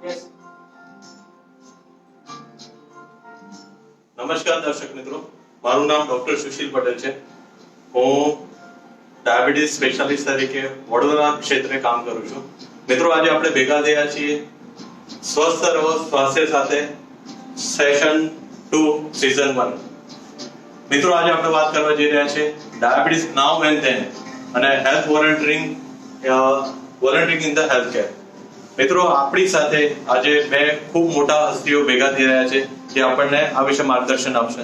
નમસ્કાર દર્શક મિત્રો, મારું નામ ડોક્ટર સુશીલ પટેલ છે। હું ડાયાબિટીસ સ્પેશિયાલિસ્ટ તરીકે વડોદરા ક્ષેત્રે કામ કરું છું। મિત્રો, આજે આપણે ભેગા થયા છીએ સ્વસ્થ રહો સ્વાસ્થ્ય સાથે સેશન 2 સીઝન 1। મિત્રો, આજે આપણે વાત કરવા જઈ રહ્યા છીએ ડાયાબિટીસ નાઉ એન્ડ ધેન અને health volunteering in the health care. મિત્રો, આપણી સાથે આજે બે ખૂબ મોટા હસ્તીઓ ભેગા થઈ રહ્યા છે જે આપણને આ વિશે માર્ગદર્શન આપશે।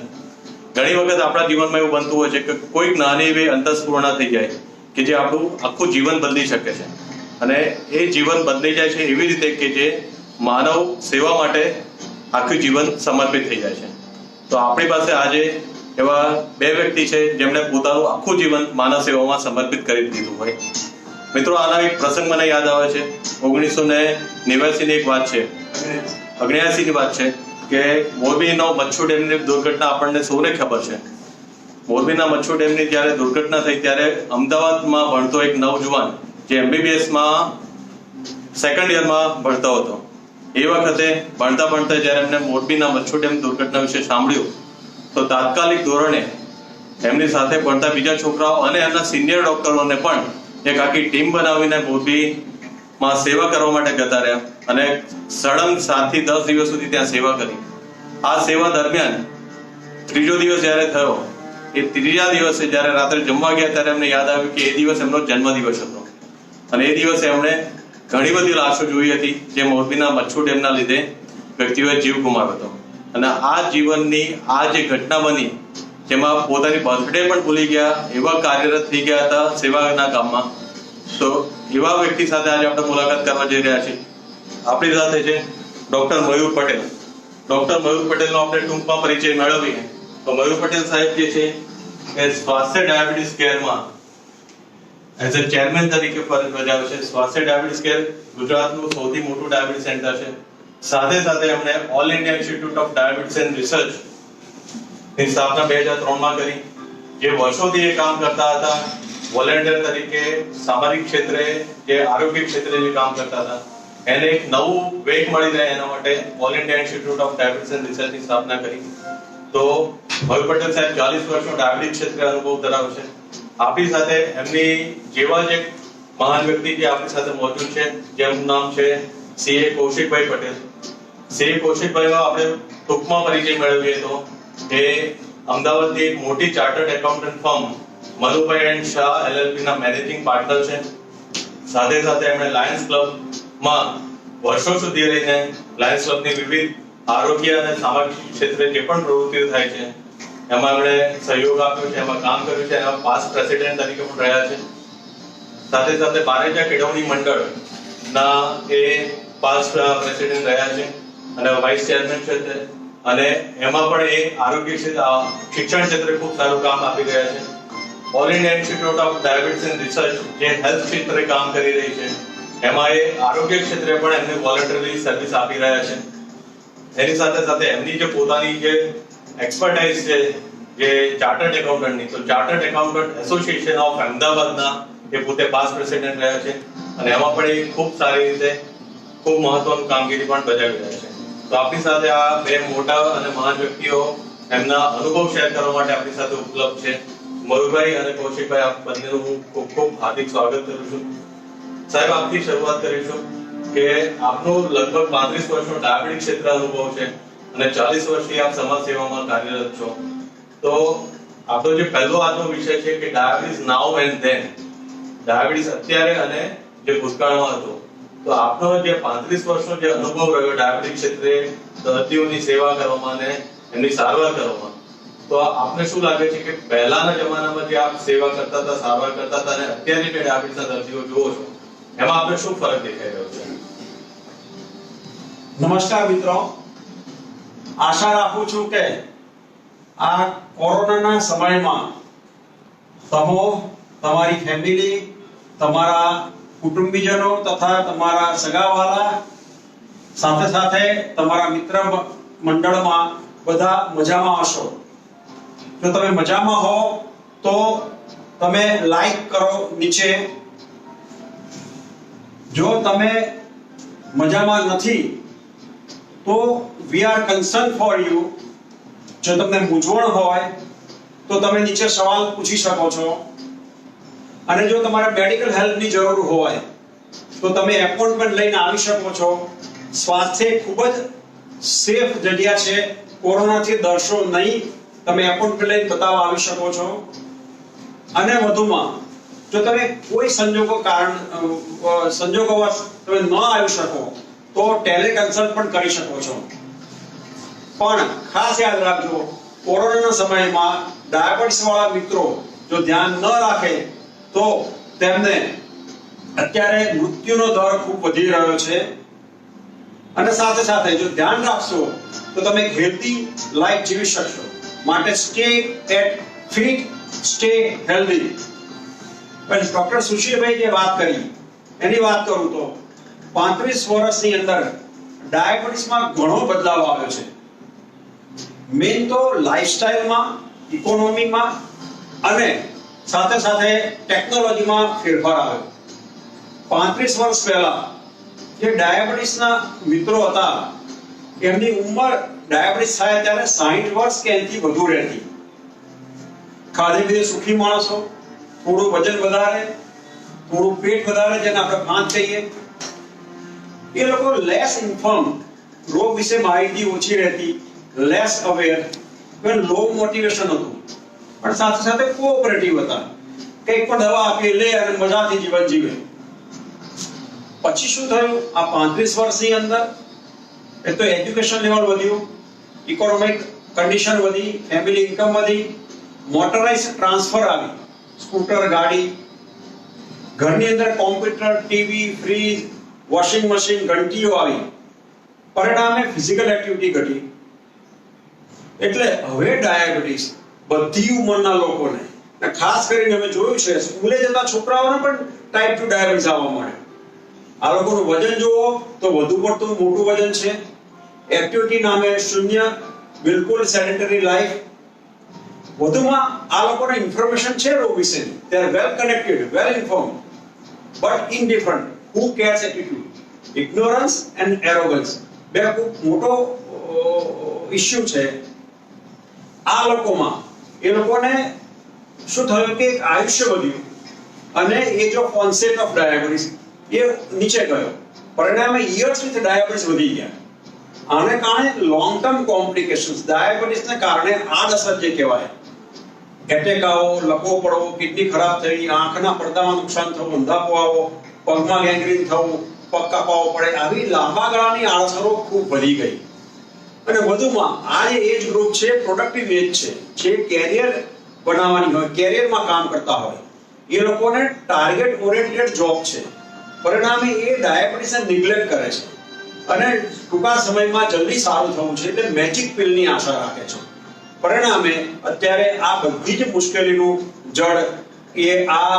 ઘણી વખત આપણા જીવનમાં એવું બનતું હોય છે કે કોઈક નાની એવી અંતસ્ફૂર્ણા થઈ જાય કે જે આપણું આખું જીવન બદલી શકે છે, અને એ જીવન બદલી જાય છે એવી રીતે કે જે માનવ સેવા માટે આખું જીવન સમર્પિત થઈ જાય છે। તો આપણી પાસે આજે એવા બે વ્યક્તિ છે જેમણે પોતાનું આખું જીવન માનવ સેવામાં સમર્પિત કરી દીધું હોય। મિત્રો, આના એક પ્રસંગ મને યાદ આવે છે। 1989 ની એક વાત છે, 89 ની વાત છે કે મોરબીનો મચ્છુ ડેમની દુર્ઘટના આપણને સૌને ખબર છે। મોરબીના મચ્છુ ડેમની જ્યારે દુર્ઘટના થઈ ત્યારે અમદાવાદમાં ભણતો એક નવજુવાન જે MBBS માં સેકન્ડ યરમાં ભણતો હતો, એ વખતે ભણતા જ્યારે એમને મોરબીના મચ્છુ ડેમ દુર્ઘટના વિશે સાંભળ્યું તો તાત્કાલિક ધોરણે એમની સાથે ભણતા બીજા છોકરાઓ અને એમના સિનિયર ડોક્ટરોને પણ એક આખી ટીમ બનાવીને મોરબીમાં સેવા કરવા માટે જતા રહ્યા અને સળંગ 7 થી 10 દિવસ સુધી ત્યાં સેવા કરી। આ સેવા દરમિયાન ત્રીજો દિવસ જ્યારે થયો, એ ત્રીજા દિવસે જ્યારે રાત્રે જમવા ગયા ત્યારે એમને યાદ આવ્યું કે એ દિવસ એમનો જન્મદિવસ હતો, અને એ દિવસે એમણે ઘણી બધી લાશો જોઈ હતી જે મોરબીના મચ્છુ ડેમના લીધે વ્યક્તિઓએ જીવ ગુમાવ્યો હતો। અને આ જીવનની આ જે ઘટના બની જેમાં પોતાની બર્થડે પણ ભૂલી ગયા એવા કાર્યરત થઈ ગયા હતા સેવાના કામમાં, તો એવા વ્યક્તિ સાથે આજે આપણે મુલાકાત કરવા જઈ રહ્યા છીએ। આપણી સાથે છે ડોક્ટર મયુર પટેલ। ડોક્ટર મયુર પટેલનો આપણે ટૂંકમાં પરિચય મેળવીએ તો મયુર પટેલ સાહેબ જે છે એ સ્વાસ્થ્ય ડાયાબિટીસ કેરમાં એઝ અ ચેરમેન તરીકે ફરજ બજાવે છે। સ્વાસ્થ્ય ડાયાબિટીસ કેર ગુજરાતનું સૌથી મોટું ડાયાબિટીસ સેન્ટર છે। સાથે સાથે એમણે all India institute of diabetes and research ની સ્થાપના 2003 માં કરી, જે વર્ષોથી એ કામ કરતા હતા વોલેન્ટિયર તરીકે સામાજિક ક્ષેત્રે, જે આરોગ્ય ક્ષેત્રે જે કામ કરતા હતા, એને એક નવું વેગ મળી રહે એના માટે all India institute of diabetes and રિસર્ચની સ્થાપના કરી। તો મયુર પટેલ સાહેબ 40 વર્ષનો ડાયાબિટીસ ક્ષેત્રે અનુભવ ધરાવે છે। આપણી સાથે એમની જેવા જ એક મહાન વ્યક્તિ જે આપણી સાથે મોજૂદ છે, જેમનું નામ છે CA કૌશિકભાઈ પટેલ। CA કૌશિકભાઈનો આપણે ટૂંકમાં પરિચય મેળવીએ તો એ અમદાવાદની એક મોટી chartered accountant firm Manubhai and Shah LLP ના મેનેજિંગ પાર્ટનર છે। સાથે સાથે એમણે લાયન્સ ક્લબમાં વર્ષો સુધી રહીને લાયન્સ ક્લબની વિવિધ આરોગ્ય અને સામાજિક ક્ષેત્રે જે પણ પ્રવૃત્તિઓ થાય છે એમાં એમણે સહયોગ આપ્યો છે, એમાં કામ કર્યું છે, એમાં પાસ્ટ પ્રેસિડેન્ટ તરીકે પણ રહ્યા છે। સાથે સાથે બારેજા કેળવણી મંડળના એ પાસ્ટ પ્રેસિડેન્ટ રહ્યા છે અને વાઇસ ચેરમેન છે, અને એમાં પણ એ આરોગ્ય ક્ષેત્ર, શિક્ષણ ક્ષેત્રે ખૂબ સારું કામ આપી રહ્યા છે। All India institute of diabetes and research જે હેલ્થ ક્ષેત્રે કામ કરી રહી છે એમાં એ આરોગ્ય ક્ષેત્રે પણ એમની વોલન્ટરી સર્વિસ આપી રહ્યા છે। એની સાથે સાથે એમની જે પોતાની જે એક્સપર્ટાઇઝ છે જે ચાર્ટર્ડ એકાઉન્ટન્ટની, તો ચાર્ટર્ડ એકાઉન્ટન્ટ એસોસિએશન ઓફ અમદાવાદના એ પોતે પાસ્ટ પ્રેસિડેન્ટ રહ્યા છે અને એમાં પણ એ ખૂબ સારી રીતે ખૂબ મહત્વનું કામગીરી પણ બજાવી રહ્યા છે। તો આપણી સાથે આ બે મોટા અને મહાન વ્યક્તિઓ એમના અનુભવ શેર કરવા માટે આપણી સાથે ઉપલબ્ધ છે। મયુરભાઈ અને કૌશિકભાઈ, આપ બંનેનું હું ખૂબ ખૂબ હાર્દિક સ્વાગત કરું છું। સાહેબ, આપથી શરૂઆત કરીશું કે આપનું લગભગ 35 વર્ષનો ડાયાબિટીસ ક્ષેત્ર અનુભવ છે અને 40 વર્ષથી આપ સમાજ સેવામાં કાર્યરત છો। તો આપણો જે પહેલો આજનો વિષય છે કે diabetes now and than, diabetes અત્યારે અને જે ભૂતકાળમાં હતો, તો આપનો જે 35 વર્ષનો જે અનુભવ રહ્યો ડાયાબિટીસ ક્ષેત્રે દર્દીઓની સેવા કરવામાં અને એમની સારવાર કરવામાં, તો આપને શું લાગે છે કે પહેલાના જમાનામાં જે આપ સેવા કરતા હતા, સારવાર કરતા હતા, અને અત્યારે જે ડાયાબિટીસના દર્દીઓ જુઓ છો એમાં આપને શું ફરક દેખાઈ રહ્યો છે? નમસ્કાર મિત્રો, આશા રાખું છું કે આ કોરોનાના સમયમાં તમારી ફેમિલી, તમારા કુટુંબીજનો તથા તમારા સગાવાલા, સાથે સાથે તમારા મિત્ર મંડળમાં બધા મજામાં હશો। જો તમે મજામાં હો તો તમે લાઈક કરો નીચે। જો તમે મજામાં નથી તો we are concern for you. જો તમને મૂંઝવણ હોય તો તમે નીચે સવાલ પૂછી શકો છો, અને જો તમારે મેડિકલ હેલ્પની જરૂર હોય તો તમે એપોઇન્ટમેન્ટ લઈને આવી શકો છો. સ્વાસ્થ્ય ખૂબ જ સેફ જગ્યા છે, કોરોનાથી ડરશો નહીં. તમે એપોઇન્ટમેન્ટ લઈને બતાવવા આવી શકો છો. અને વધુમાં જો તમે કોઈ સંજોગોવશ તમે ન આવી શકો તો ટેલિકન્સલ્ટ પણ કરી શકો છો. પણ ખાસ યાદ રાખજો, કોરોનાના સમયમાં ડાયાબિટીસ વાળા મિત્રો જો ધ્યાન ન રાખે તો તેમને અત્યારે મૃત્યુનો દર ખૂબ વધી રહ્યો છે. અને સાથે સાથે જો ધ્યાન રાખશો તો તમે હેલ્ધી લાઈફ જીવી શકશો. માટે stay at fit, stay healthy. પણ ડોક્ટર સુશીલભાઈ જે વાત કરી એની વાત કરું તો 35 વર્ષની અંદર ડાયાબિટીસમાં ઘણો બદલાવ આવ્યો છે. મેઇન તો લાઈફસ્ટાઈલમાં, ઇકોનોમીમાં અને સાથે સાથે ટેકનોલોજીમાં ફેરફાર આવ્યો. 35 વર્ષ પહેલા જે ડાયાબિટીસના મિત્રો હતા એમની ઉંમર ડાયાબિટીસ થાય ત્યારે 60 વર્ષ કે એનાથી વધુ રહેતી. ખાધે પીધે સુખી માણસો, થોડું વજન વધારે, થોડું પેટ વધારે, જેને આપણે ભાત કહીએ. એ લોકો લેસ ઇન્ફોર્મ, રોગ વિશે માહિતી ઓછી રહેતી, લેસ અવેર, પણ લો મોટિવેશન હતું. પણ સાથે સાથે કોઓપરેટિવ હતા. કંઈક પણ દવા આપી લે અને મજાથી જીવન જીવે. પછી શું થયું? આ 35 વર્ષની અંદર એ તો એજ્યુકેશન લેવલ વધ્યું, ઇકોનોમિક કન્ડિશન વધી, ફેમિલી ઇન્કમ વધી, મોટરાઇઝ ટ્રાન્સફર આવી, સ્કૂટર, ગાડી, ઘરની અંદર computer, TV, fridge, washing machine, ઘંટીઓ આવી. પરિણામે ફિઝિકલ એક્ટિવિટી ઘટી. એટલે હવે ડાયાબિટીસ બધી ઉંમરના લોકોને, ખાસ કરીને અમે જોયું છે સ્કૂલે જતા છોકરાઓને પણ ટાઈપ 2 ડાયાબિટીસ આવવા માંડ્યો. આ લોકોનું વજન જુઓ તો વધુ પડતું મોટું વજન છે. એક્ટિવિટી નામે શૂન્ય, બિલકુલ સેડેન્ટરી લાઈફ. વધુમાં આ લોકોને ઇન્ફોર્મેશન છે રોગ વિશેની. They are well connected, well informed, but indifferent. Who cares attitude, ignorance and arrogance બે ખૂબ મોટો ઇશ્યુ છે આ લોકોમાં. એ લોકોને શું થયું કે આયુષ્ય વધ્યું અને age of onset of diabetes એ નીચે ગયો. પરિણામે યર્સ વિથ ડાયાબિટીસ વધી ગયા. આને કારણે લોંગ ટર્મ કોમ્પ્લિકેશન્સ, ડાયાબિટીસને કારણે આડઅસર જે કહેવાય, એટેક આવો, લકવો પડવો, કિડની ખરાબ થઈ, આંખના પડદામાં નુકસાન થવું, અંધાપો આવો, પગમાં ગેંગ્રીન થવું, પગ કાપાવો પડે, આવી લાંબા ગાળાની આડઅસરો ખૂબ વધી ગઈ. અને વધુમાં આ જે એજ ગ્રુપ છે પ્રોડક્ટિવ એજ છે, જે કેરિયર બનાવવાની હોય, કેરિયરમાં કામ કરતા હોય, એ લોકોને ટાર્ગેટ ઓરિએન્ટેડ જોબ છે. પરિણામે એ ડાયાબિટીસને નિગ્લેક્ટ કરે છે અને ટૂંકા સમયમાં જલ્દી સારું થવું છે એટલે મેજિક પિલની આશા રાખે છે. પરિણામે અત્યારે આ બધી જ મુશ્કેલીનું જડ એ આ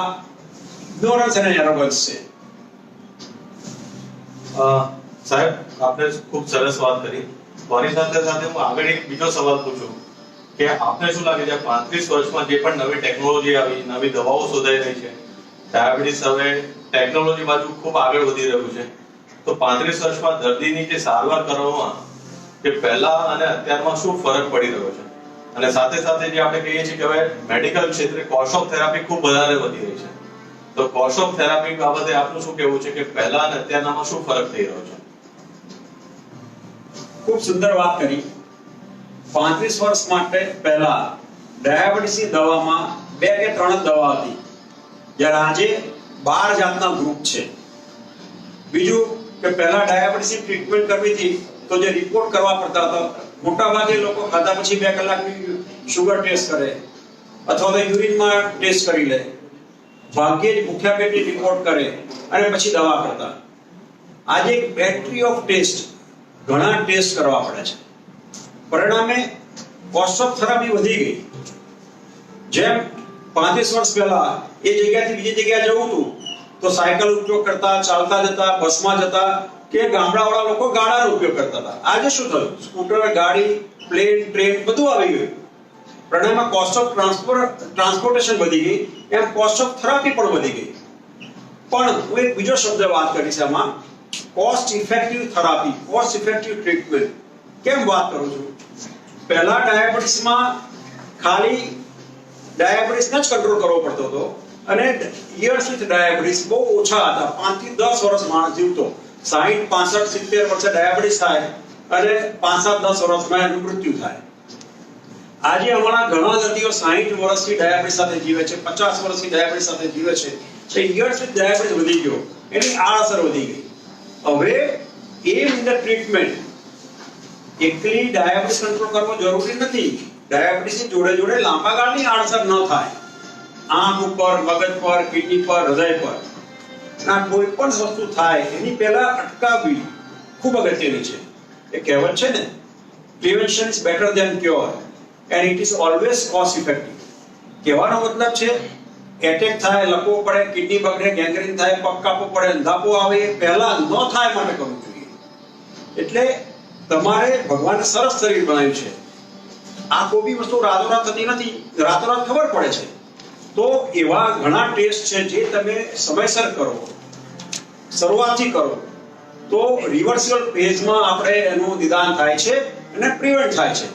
ઇગ્નોરન્સ અને એરોગન્સ છે. સાહેબ, આપને ખૂબ સરસ વાત કરી. મારી સાથે સાથે હું આગળ એક બીજો સવાલ પૂછું કે આપને શું લાગે છે 35 વર્ષમાં જે પણ નવી ટેકનોલોજી આવી, નવી દવાઓ શોધાઈ રહી છે, ડાયાબિટીસ હવે ટેકનોલોજી બાજુ ખૂબ આગળ વધી રહ્યું છે, તો 35 વર્ષમાં દર્દીની જે સારવાર કરવામાં કે પહેલા અને અત્યારમાં શું ફરક પડી રહ્યો છે? અને સાથે સાથે જે આપણે કહીએ છીએ કે હવે મેડિકલ ક્ષેત્રે કોર્સ ઓફ થેરાપી ખૂબ વધારે વધી રહી છે, તો કોર્સ ઓફ થેરાપી બાબતે આપનું શું કહેવું છે કે પહેલા અને અત્યારમાં શું ફરક થઈ રહ્યો છે? ખૂબ સુંદર વાત કરી. 35 વર્ષ માટે પહેલા ડાયાબિટીસની દવામાં 2 કે 3 દવા હતી, જ્યારે આજે 12 જાતના ગ્રુપ છે. બીજું કે પહેલા ડાયાબિટીસની ટ્રીટમેન્ટ કરવી હતી તો જે રિપોર્ટ કરવા પડતા હતા, મોટા ભાગે લોકો ખાધા પછી 2 કલાકની શુગર ટેસ્ટ કરે અથવા તો યુરિનમાં ટેસ્ટ કરી લે, ભાગ્યે જ ભૂખ્યા પેટની રિપોર્ટ કરે અને પછી દવા કરતા. આજે એક બેટરી ઓફ ટેસ્ટ, ઘણા ટેસ્ટ કરવા પડે છે. પરિણામે કોસ્ટ ઓફ થેરાપી વધી ગઈ. જેમ 35 વર્ષ પહેલા એ જગ્યાથી બીજી જગ્યાએ જવું હતું તો સાયકલ ઉપયોગ કરતા, ચાલતા જતા, બસમાં જતા, કે ગામડાવાળા લોકો ગાડાનો ઉપયોગ કરતા હતા. આજે શું થયું? સ્કૂટર, ગાડી, પ્લેન, ટ્રેન બધું આવી ગયું. પરિણામે કોસ્ટ ઓફ ટ્રાન્સપોર્ટેશન વધી ગઈ, એમ કોસ્ટ ઓફ થેરાપી પણ વધી ગઈ. પણ હું એક બીજો શબ્દ વાત કરીશ આમાં, cost effective therapy, cost effective treatment. કેમ વાત કરું છું? પહેલા ડાયાબિટીસમાં ખાલી ડાયાબિટીસને જ કંટ્રોલ કરવો પડતો હતો અને યર્સ વિથ ડાયાબિટીસ બહુ ઓછા હતા. 5 થી 10 વર્ષ માણસ જીવતો. 60, 65, 70 વર્ષે ડાયાબિટીસ થાય અને 5, 7, 10 વર્ષમાં એનું મૃત્યુ થાય. આજે હમણાં ઘણા દર્દીઓ 60 વર્ષથી ડાયાબિટીસ સાથે જીવે છે, 50 વર્ષથી ડાયાબિટીસ સાથે જીવે છે. તો યર્સ વિથ ડાયાબિટીસ વધી ગયો, એની આડઅસર વધી ગઈ. હવે એ ઇન ટ્રીટમેન્ટ એકલી ડાયાબિટીસ કંટ્રોલ કરવો જરૂરી નથી. ડાયાબિટીસની જોડે જોડે લાંબા ગાળની આડઅસર ન થાય. આંખ ઉપર, મગજ પર, કિડની પર, હૃદય પર ના કોઈ પણ વસ્તુ થાય એની પહેલા અટકાવવી ખૂબ અગત્યની છે. એ કહેવત છે ને, prevention is better than cure and it is always cost effective. કહેવાનો મતલબ છે એટેક થાય, લકવો પડે, કિડની બગડે, ગેંગ્રીન થાય, પગ કાપવો પડે, અંધાપો આવે, એ પહેલા ન થાય માટે કરવું જોઈએ. એટલે તમારે ભગવાને સરસ શરીર બનાવ્યું છે. આ કોઈ બી વસ્તુ રાતોરાત થતી નથી, રાતોરાત ખબર પડે છે. તો એવા ઘણા ટેસ્ટ છે જે તમે સમયસર કરો, શરૂઆતથી કરો, તો રિવર્સિબલ ફેઝમાં આપણે એનું નિદાન થાય છે અને પ્રિવેન્ટ થાય છે.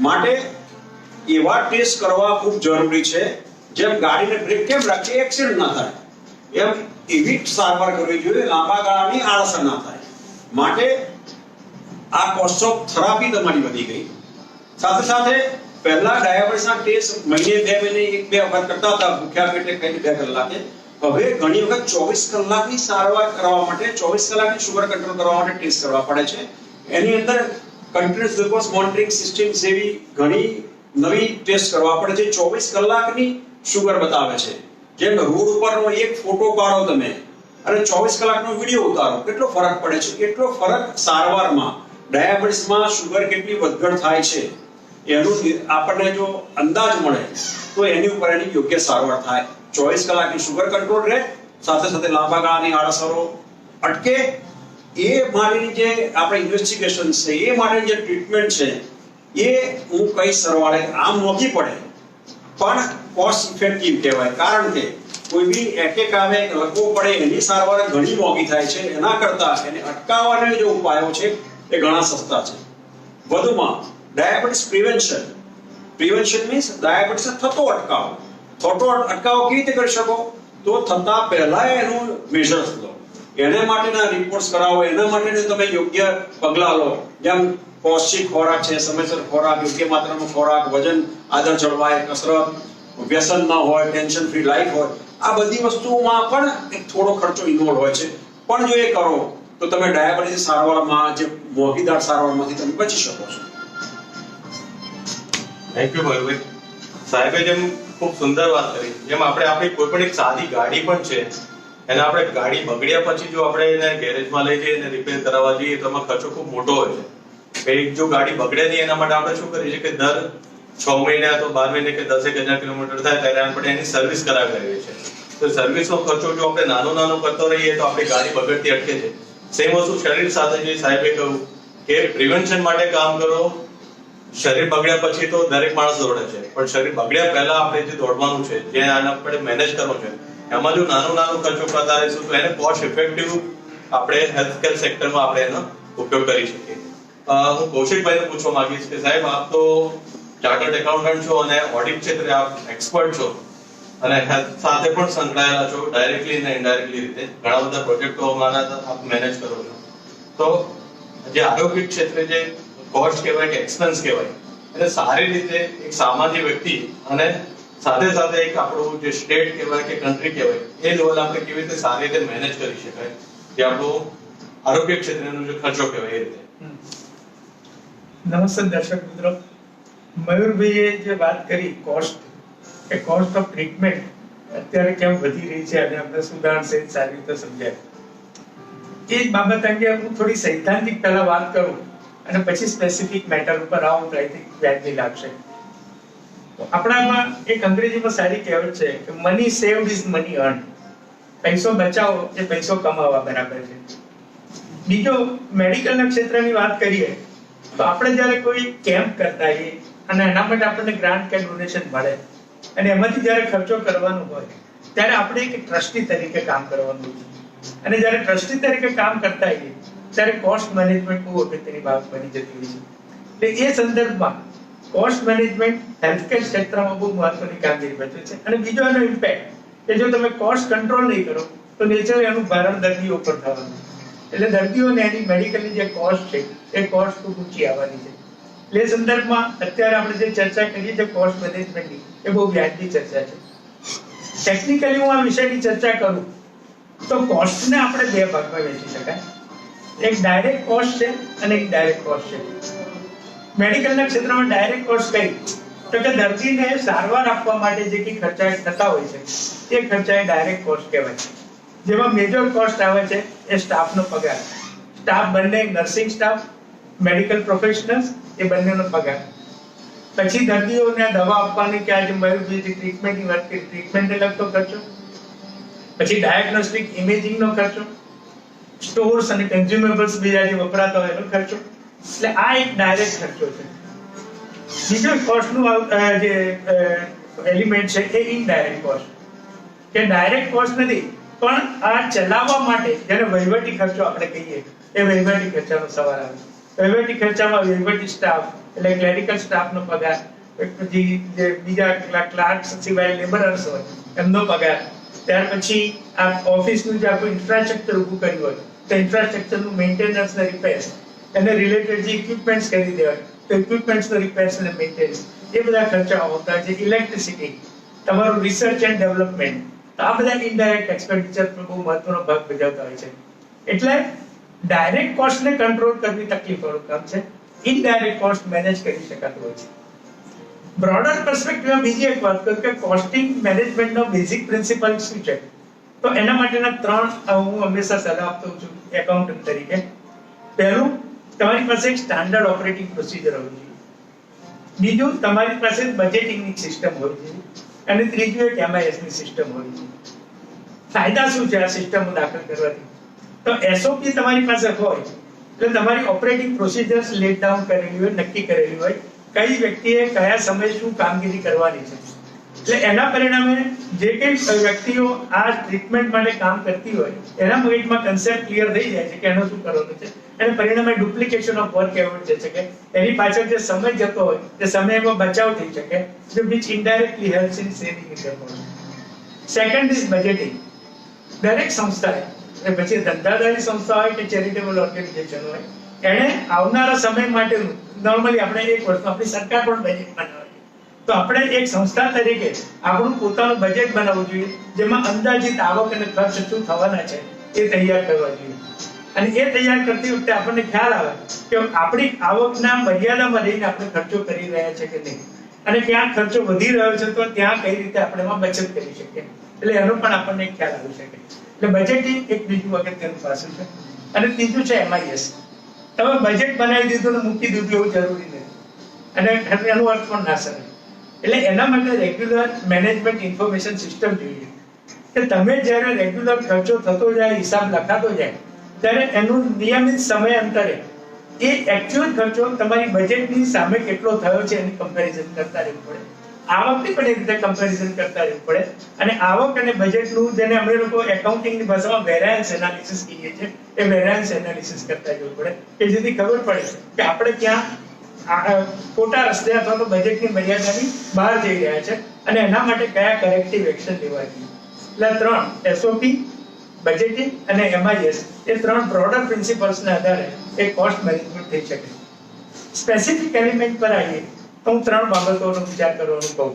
માટે એવા ટેસ્ટ કરવા ખૂબ જરૂરી છે. જેમ ગાડીને બ્રેક કેમ રાખીએ એક્સિડન્ટ ના થાય, એમ એવી સારવાર કરવી જોઈએ લાંબા ગાળાની આડઅસર ના થાય. માટે આ કોસ્ટ ઓફ થેરાપી તમારી વધી ગઈ. સાથે સાથે પહેલા ડાયાબિટીસના ટેસ્ટ મહિને 2 મહિને 1-2 વખત કરતા હતા, ભૂખ્યા પેટે ખાઈને 2 કલાકે. હવે ઘણી વખત 24 કલાકની સારવાર કરવા માટે, 24 કલાકની શુગર કંટ્રોલ કરવા માટે ટેસ્ટ કરવા પડે છે. એની અંદર કન્ટિન્યુઅસ ગ્લુકોઝ મોનિટરિંગ સિસ્ટમ જેવી ઘણી નવી ટેસ્ટ કરવા પડે છે. 24 કલાકની શુગર બતાવે છે. જેમ રોડ ઉપરનો એક ફોટો પાડો તમે અને 24 કલાકનો વિડીયો ઉતારો, કેટલો ફરક પડે છે. એટલો ફરક સારવારમાં, ડાયાબિટીસમાં શુગર કેટલી વધઘટ થાય છે એનું આપણને જો અંદાજ મળે તો એની ઉપર એની યોગ્ય સારવાર થાય. 24 કલાકની શુગર કંટ્રોલ રહે, સાથે સાથે લાંબા ગાળાની આડઅસરો અટકે. એ માટેની જે આપણે ઇન્વેસ્ટિગેશન છે, એ માટેની જે ટ્રીટમેન્ટ છે, એ હું કઈ સરવાળે આમ મોંઘી પડે પણ કોસ્ટ ઇફેક્ટિવ કહેવાય. કારણ કે કોઈ બી એટેક આવે, લકવો પડે, એની સારવાર ઘણી મોંઘી થાય છે. એના કરતા એને અટકાવવાના જે ઉપાયો છે એ ઘણા સસ્તા છે. વધુમાં ડાયાબિટીસ પ્રિવેન્શન મીન્સ ડાયાબિટીસ થતો અટકાવો. થતો અટકાવો કેવી રીતે કરી શકો? તો થતા પહેલા એનું મેજર્સ લો, એને માટેના રિપોર્ટ્સ કરાવો, એના માટેના તમે યોગ્ય પગલાં લો. જેમ પૌષ્ટિક ખોરાક છે, સમયસર ખોરાક, યોગ્ય માત્રામાં ખોરાક, વજન આદર જળવાય, કસરત, વ્યસન ન હોય, ટેન્શન ફ્રી લાઈફ હોય. આ બધી વસ્તુઓમાં પણ એક થોડો ખર્ચો ઇન્વોલ્વ હોય છે. પણ જો એ કરો તો તમે ડાયાબિટીસ સારવારમાં, જે મોંઘીદાર સારવારમાંથી તમે બચી શકો છો. થેન્ક યુ મયુરભાઈ. સાહેબે જેમ ખૂબ સુંદર વાત કરી, જેમ આપણે આપણી કોઈ પણ એક સાદી ગાડી પણ છે, એને આપણે ગાડી બગડ્યા પછી જો આપણે એને ગેરેજમાં લઈ જઈએ અને રિપેર કરાવવા જઈએ તો એમાં ખર્ચો ખૂબ મોટો હોય છે. જો ગાડી બગડે નહીં એના માટે આપણે શું કરીએ છીએ કે દર 6 મહિને અથવા 12 મહિને કે 10,000 કિલોમીટર થાય ત્યારે આપણે એની સર્વિસ કરાવી લઈએ છીએ. તો સર્વિસનો ખર્ચો જો આપણે નાનો કરતો રહીએ તો આપણી ગાડી બગડતી અટકે છે. સેમ વસ્તુ શરીર સાથે જે સાહેબે કહ્યું કે પ્રિવેન્શન માટે કામ કરો. શરીર બગડ્યા પછી તો દરેક માણસ દોડે છે, પણ શરીર બગડ્યા પહેલા આપણે જે દોડવાનું છે, જે આને આપણે મેનેજ કરવું છે, એમાં જો નાનો ખર્ચો કરતા રહીશું તો એને કોસ્ટ ઇફેક્ટિવ આપણે હેલ્થકેર સેક્ટરમાં આપણે એનો ઉપયોગ કરી શકીએ. હું કૌશિકભાઈને પૂછવા માંગીશ કે સાહેબ, આપ તો ચાર્ટર્ડ એકાઉન્ટન્ટ છો અને ઓડિટ ક્ષેત્રે આપ એક્સપર્ટ છો અને હેલ્થ સાથે પણ સંકળાયેલા છો, ડાયરેક્ટલી અને ઇનડાયરેક્ટલી રીતે ઘણા બધા પ્રોજેક્ટો આપ મેનેજ કરો છો. તો જે આરોગ્ય ક્ષેત્રે જે કોસ્ટ કહેવાય કે એક્સપેન્સ કહેવાય, એટલે સારી રીતે એક સામાન્ય વ્યક્તિ અને સાથે સાથે એક આપણું જે સ્ટેટ કહેવાય કે કન્ટ્રી કહેવાય, એ લેવલ આપણે કેવી રીતે સારી રીતે મેનેજ કરી શકાય, જે આપણું આરોગ્ય ક્ષેત્રનો જે ખર્ચો કહેવાય એ રીતે. નમસ્તે દર્શક મિત્રો, મયુરભાઈએ જે વાત કરી કોસ્ટ ઓફ ટ્રીટમેન્ટ અત્યારે કેમ વધી રહી છે અને અમને સુદાન સહિત સારી રીતે સમજાય, એ જ બાબત અંગે હું થોડી સૈદ્ધાંતિક પહેલા વાત કરું અને પછી સ્પેસિફિક મેટર ઉપર આવું તો આઈ થિંક વ્યાજબી લાગશે. આપણામાં એક અંગ્રેજીમાં સારી કહેવત છે કે money saved is money earn. પૈસો બચાવો એ પૈસો કમાવા બરાબર છે. બીજો મેડિકલના ક્ષેત્રની વાત કરીએ તો આપણે જ્યારે કોઈ કેમ્પ કરતા હોઈએ અને એના માટે આપણને ગ્રાન્ટ કે ડોનેશન મળે અને એમાંથી જ્યારે ખર્ચો કરવાનો હોય ત્યારે આપણે એક ટ્રસ્ટી તરીકે કામ કરવાનું છે. અને જ્યારે ટ્રસ્ટી તરીકે કામ કરતા હોઈએ ત્યારે કોસ્ટ મેનેજમેન્ટ બહુ અગત્યની બાબત બની જતી હોય છે. એટલે એ સંદર્ભમાં કોસ્ટ મેનેજમેન્ટ હેલ્થકેર ક્ષેત્રમાં બહુ મહત્વની કામગીરી ભજવે છે. અને બીજો એનો ઇમ્પેક્ટ કે જો તમે કોસ્ટ કંટ્રોલ નહીં કરો તો નેચરલી એનું ભારણ દર્દીઓ પર થવાનું, એટલે દર્દીઓને એની મેડિકલની જે કોસ્ટ છે એ કોસ્ટ ખૂબ ઊંચી આવવાની છે. એટલે એ સંદર્ભમાં અત્યારે આપણે જે ચર્ચા કરીએ છીએ કોસ્ટ મેનેજમેન્ટની, એ બહુ વ્યાજબી ચર્ચા છે. ટેકનિકલી હું આ વિષયની ચર્ચા કરું તો કોસ્ટને આપણે બે ભાગમાં વહેંચી શકાય. એક ડાયરેક્ટ કોસ્ટ છે અને એક ડાયરેક્ટ કોસ્ટ છે. મેડિકલના ક્ષેત્રમાં ડાયરેક્ટ કોસ્ટ કઈ તો કે દર્દીને સારવાર આપવા માટે જે કઈ ખર્ચા થતા હોય છે એ ખર્ચા ડાયરેક્ટ કોસ્ટ કહેવાય. જેમાં મેજર કોસ્ટ આવે છે એ સ્ટાફનો પગાર. સ્ટાફ બંને નર્સિંગ સ્ટાફ, મેડિકલ પ્રોફેશનલ્સ એ બંનેનો પગાર. પછી દર્દીઓને દવા આપવાની કે આજે મયુરજી ટ્રીટમેન્ટની વાત કરી, ટ્રીટમેન્ટને લગતો ખર્ચો, પછી ડાયગ્નોસ્ટિક ઇમેજિંગનો ખર્ચો, સ્ટોર્સ અને કન્ઝ્યુમેબલ્સ બીજા જે વપરાતા હોય એનો ખર્ચો. એટલે આ એક ડાયરેક્ટ ખર્ચો છે. બીજો કોસ્ટનું જે એલિમેન્ટ છે એ ઇનડાયરેક્ટ કોસ્ટ, કે ડાયરેક્ટ કોસ્ટ નથી પણ આ ચલાવવા માટે જેને વહીવટી ખર્ચો આપણે કહીએ એ વહીવટી ખર્ચાનો સવાલ આવે. વહીવટી ખર્ચામાં વહીવટી સ્ટાફ એટલે ક્લેરિકલ સ્ટાફનો પગાર, પછી જે બીજા ક્લાર્ક્સ સિવાય લેબરર્સ હોય એમનો પગાર, ત્યાર પછી આ ઓફિસનું જે આખું ઇન્ફ્રાસ્ટ્રક્ચર ઊભું કર્યું હોય તો ઇન્ફ્રાસ્ટ્રક્ચરનું મેન્ટેનન્સ ને રિપેર્સ, એને રિલેટેડ જે ઇક્વિપમેન્ટ્સ કરી દેવાય તો ઇક્વિપમેન્ટ્સનો રિપેર્સ અને મેન્ટેનન્સ, એ બધા ખર્ચાઓ હોતા હોય છે. ઇલેક્ટ્રિસિટી, તમારું રિસર્ચ એન્ડ ડેવલપમેન્ટ, આ બધા ઇનડાયરેક્ટ એક્સપેન્ડિચર પર બહુ મહત્વનો ભાગ ભજવતા હોય છે. એટલે ડાયરેક્ટ કોસ્ટને કંટ્રોલ કરવી તકલીફવાળું કામ છે, ઇનડાયરેક્ટ કોસ્ટ મેનેજ કરી શકાતું હોય છે. બ્રોડર પર્સપેક્ટિવમાં બીજી એક વાત કરું કે કોસ્ટિંગ મેનેજમેન્ટનો બેઝિક પ્રિન્સિપલ શું છે તો એના માટેના ત્રણ હું હંમેશા સલાહ આપતો છું એકાઉન્ટન્ટ તરીકે. પહેલું, તમારી પાસે એક સ્ટાન્ડર્ડ ઓપરેટિંગ પ્રોસિજર હોવી જોઈએ. બીજું, તમારી પાસે બજેટિંગની સિસ્ટમ હોવી જોઈએ. અને ત્રીજું, એક MIS ની સિસ્ટમ હોવી જોઈએ. ફાયદા શું છે આ સિસ્ટમો દાખલ કરવાથી? તો SOP તમારી પાસે હોય એટલે તમારી ઓપરેટિંગ પ્રોસિજર્સ લેટ ડાઉન કરેલી હોય, નક્કી કરેલી હોય, કઈ વ્યક્તિએ કયા સમયે શું કામગીરી કરવાની છે. એટલે એના પરિણામે જે કઈ વ્યક્તિઓ આ ટ્રીટમેન્ટ માટે કામ કરતી હોય એના મગજમાં કન્સેપ્ટ ક્લિયર થઈ જાય છે કે એનો શું કરવાનું છે, અને પરિણામે ડુપ્લિકેશન ઓફ વર્ક એવોર્ડ છે કે એની પાછળ જે સમય જતો હોય તે સમયમાં બચાવ થઈ શકે, which indirectly helps in saving in the cost. Second is budgeting. દરેક સંસ્થાએ, પછી ધંધાદારી સંસ્થા હોય કે ચેરિટેબલ ઓર્ગેનાઇઝેશન હોય, એને આવનારા સમય માટેનું નોર્મલી આપણે એક વર્ષમાં આપણી સરકાર પણ બજેટ બનાવે છે, તો આપણે એક સંસ્થા તરીકે આપણું પોતાનું બજેટ બનાવવું જોઈએ જેમાં અંદાજિત આવક અને ખર્ચ શું થવાના છે એ તૈયાર કરવા જોઈએ. અને એ તૈયાર કરતી વખતે આપણને ખ્યાલ આવે કે આપણી આવકના મર્યાદામાં રહીને આપણે ખર્ચો કરી રહ્યા છે કે નહીં, અને ક્યાં ખર્ચો વધી રહ્યો છે તો ત્યાં કઈ રીતે આપણે એમાં બચત કરી શકીએ. એટલે એનો પણ આપણને ખ્યાલ આવી શકે. એટલે બજેટિંગ એક બીજું અગત્યનું પાસું છે. અને ત્રીજું છે MIS. તમે બજેટ બનાવી દીધું ને મૂકી દીધું એવું જરૂરી નથી, અને એનો અર્થ પણ ના સમજે. એટલે એના માટે રેગ્યુલર મેનેજમેન્ટ ઇન્ફોર્મેશન સિસ્ટમ જોઈએ કે તમે જ્યારે રેગ્યુલર ખર્ચો થતો જાય, હિસાબ લખાતો જાય, ત્યારે એનું નિયમિત સમય અંતરે એ એકચ્યુઅલ ખર્ચો તમારી બજેટની સામે કેટલો થયો છે એની કમ્પેરિઝન કરતા રહેવું પડે. આવકની પણ એ રીતે કમ્પેરિઝન કરતા રહેવું પડે. અને આવક અને બજેટનું, જેને અમે લોકો એકાઉન્ટિંગની ભાષામાં વેરિયન્સ એનાલિસિસ કહીએ છીએ, એ વેરિયન્સ એનાલિસિસ કરતા જવું પડે કે જેથી ખબર પડે કે આપણે ક્યાં ખોટા રસ્તે અથવા તો બજેટની મર્યાદાની બહાર જઈ રહ્યા છે અને એના માટે કયા કરેક્ટિવ એક્શન લેવા જોઈએ. એટલે ત્રણ, SOP, બજેટિંગ અને MIS, એ ત્રણ બ્રોડર પ્રિન્સિપલ્સના આધારે એ કોસ્ટ મેનેજમેન્ટ થઈ શકે. સ્પેસિફિક એલિમેન્ટ પર આવીએ તો હું ત્રણ બાબતોનો વિચાર કરવાનું કહું.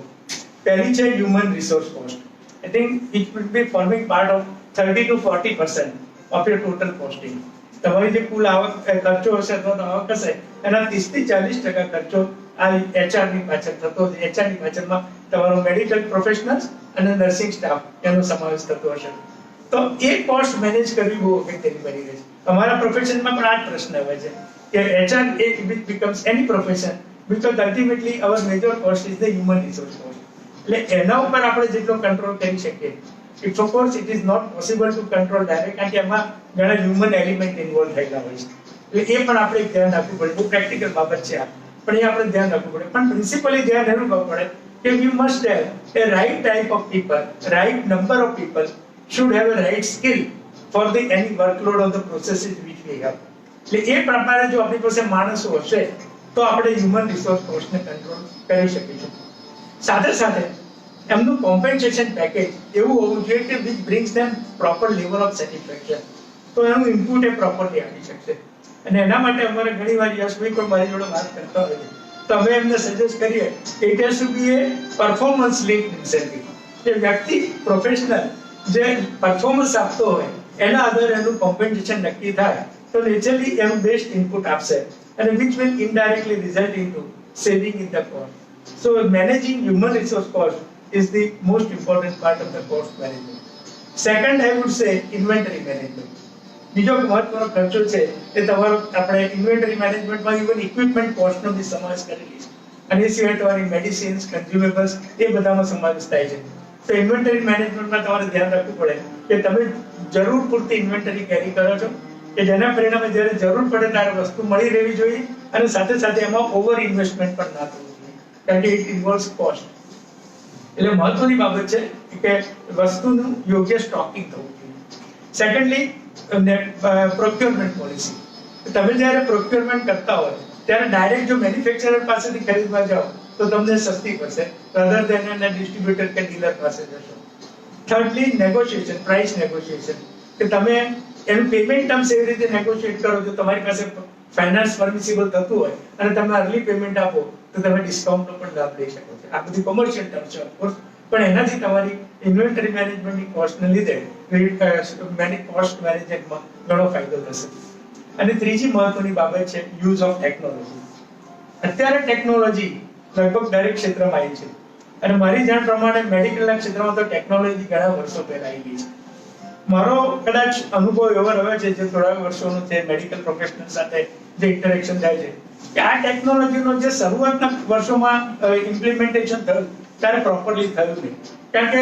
પહેલી છે human resource cost. I think it will be forming part of 30 to 40% of your total costing. તમારી જે કુલ આવક ખર્ચો હશે અથવા તો આવક હશે એના 30 થી 40% ખર્ચો આ HR ની પાછળ થતો હશે. HR ની પાછળમાં તમારો મેડિકલ પ્રોફેશનલ્સ અને નર્સિંગ સ્ટાફ એનો સમાવેશ થતો હશે. તો એ કોસ્ટ મેનેજ કરવી બહુ અગત્યની બની રહી છે. અમારા પ્રોફેશનમાં પણ આ જ પ્રશ્ન આવે છે કે HR it becomes any profession because ultimately our major cost is the human resource cost. એટલે એના ઉપર આપણે જેટલો કંટ્રોલ કરી શકીએ, it's of course it is not possible to control direct, કારણ કે એમાં ઘણા હ્યુમન એલિમેન્ટ ઇન્વોલ્વ થયેલા હોય છે. એટલે એ પણ આપણે ધ્યાન રાખવું પડે. બહુ પ્રેક્ટિકલ બાબત છે આ, પણ એ આપણે ધ્યાન રાખવું પડે. પણ પ્રિન્સિપલી ધ્યાન એનું રાખવું પડે કે you must have a right type of people, right number of people should have a right skill for the any workload of the processes which we have. એટલે એ પ્રમાણે જો આપણી પાસે માણસો હશે તો આપણે હ્યુમન રિસોર્સ કોસ્ટને કંટ્રોલ કરી શકીશું. સાથે સાથે એમનું કોમ્પેન્સેશન પેકેજ એવું હોવું જોઈએ કે which brings them proper level of satisfaction. તો એનું ઇનપુટ એ પ્રોપરલી આપી શકશે. અને એના માટે અમારે ઘણી વાર યશભાઈ પણ મારી જોડે વાત કરતા હોય છે, તો અમે એમને સજેસ્ટ કરીએ કે it has to be a performance linked incentive. જે વ્યક્તિ પ્રોફેશનલ જે પરફોર્મન્સ આપતો હોય એના આધારે એનું કોમ્પેન્સેશન નક્કી થાય તો નેચરલી એનું બેસ્ટ ઇનપુટ આપશે અને which will indirectly result into saving in the cost. So managing human resource cost is the most important part of the cost management. Second, I would say inventory management. બીજો મહત્વનો ખર્ચો છે એ તમારો આપણે inventory મેનેજમેન્ટમાં even equipment કોસ્ટનો બી સમાવેશ કરેલી છે અને એ સિવાય તમારી મેડિસિન્સ, કન્ઝ્યુમેબલ્સ એ બધામાં સમાવેશ થાય છે. તો ઇન્વેન્ટરી મેનેજમેન્ટમાં તમારે ધ્યાન રાખવું પડે કે તમે જરૂર પૂરતી ઇન્વેન્ટરી કેરી કરો છો કે જેના પરિણામે જ્યારે જરૂર પડે ત્યારે વસ્તુ મળી રહેવી જોઈએ અને સાથે સાથે એમાં ઓવર ઇન્વેસ્ટમેન્ટ પણ ના થવું જોઈએ કારણ કે ઇટ ઇન્વોલ્વ્સ કોસ્ટ. એટલે મહત્વની બાબત છે કે વસ્તુનું યોગ્ય સ્ટોકિંગ થવું જોઈએ. Secondly procurement policy. તમે જ્યારે પ્રોક્યોરમેન્ટ કરતા હોય ત્યારે ડાયરેક્ટ જો મેન્યુફેક્ચરર પાસેથી ખરીદવા જાઓ તો તમને સસ્તી પડશે રાધર દેન એના ડિસ્ટ્રીબ્યુટર કે ડીલર પાસે જશો. થર્ડલી નેગોશિએશન, પ્રાઇસ નેગોશિએશન, કે તમે એનું પેમેન્ટ ટર્મ્સ એવી રીતે નેગોશિએટ કરો જો તમારી પાસે ફાઇનાન્સ પરમિસિબલ થતું હોય અને તમે અર્લી પેમેન્ટ આપો તો તમે ડિસ્કાઉન્ટનો પણ લાભ લઈ શકો છો. આ બધી કોમર્શિયલ ટર્મ્સ છે ઓફકોર્સ, પણ એનાથી તમારી ઇન્વેન્ટરી મેનેજમેન્ટની કોસ્ટને લીધે કોસ્ટ મેનેજમેન્ટમાં ઘણો ફાયદો થશે. અને ત્રીજી મહત્વની બાબત છે યુઝ ઓફ ટેકનોલોજી. અત્યારે ટેકનોલોજી લગભગ દરેક ક્ષેત્રમાં આવી છે અને મારી જાણ પ્રમાણે મેડિકલના ક્ષેત્રમાં તો ટેકનોલોજી ઘણા વર્ષો પહેલા આવી ગઈ છે. મારો કદાચ અનુભવ એવો રહ્યો છે જે થોડા વર્ષોનો છે મેડિકલ પ્રોફેશનલ સાથે જે ઇન્ટરેક્શન થાય છે કે આ ટેકનોલોજીનો જે શરૂઆતના વર્ષોમાં ઇમ્પ્લિમેન્ટેશન થયું ત્યારે પ્રોપરલી થયું નહીં કારણ કે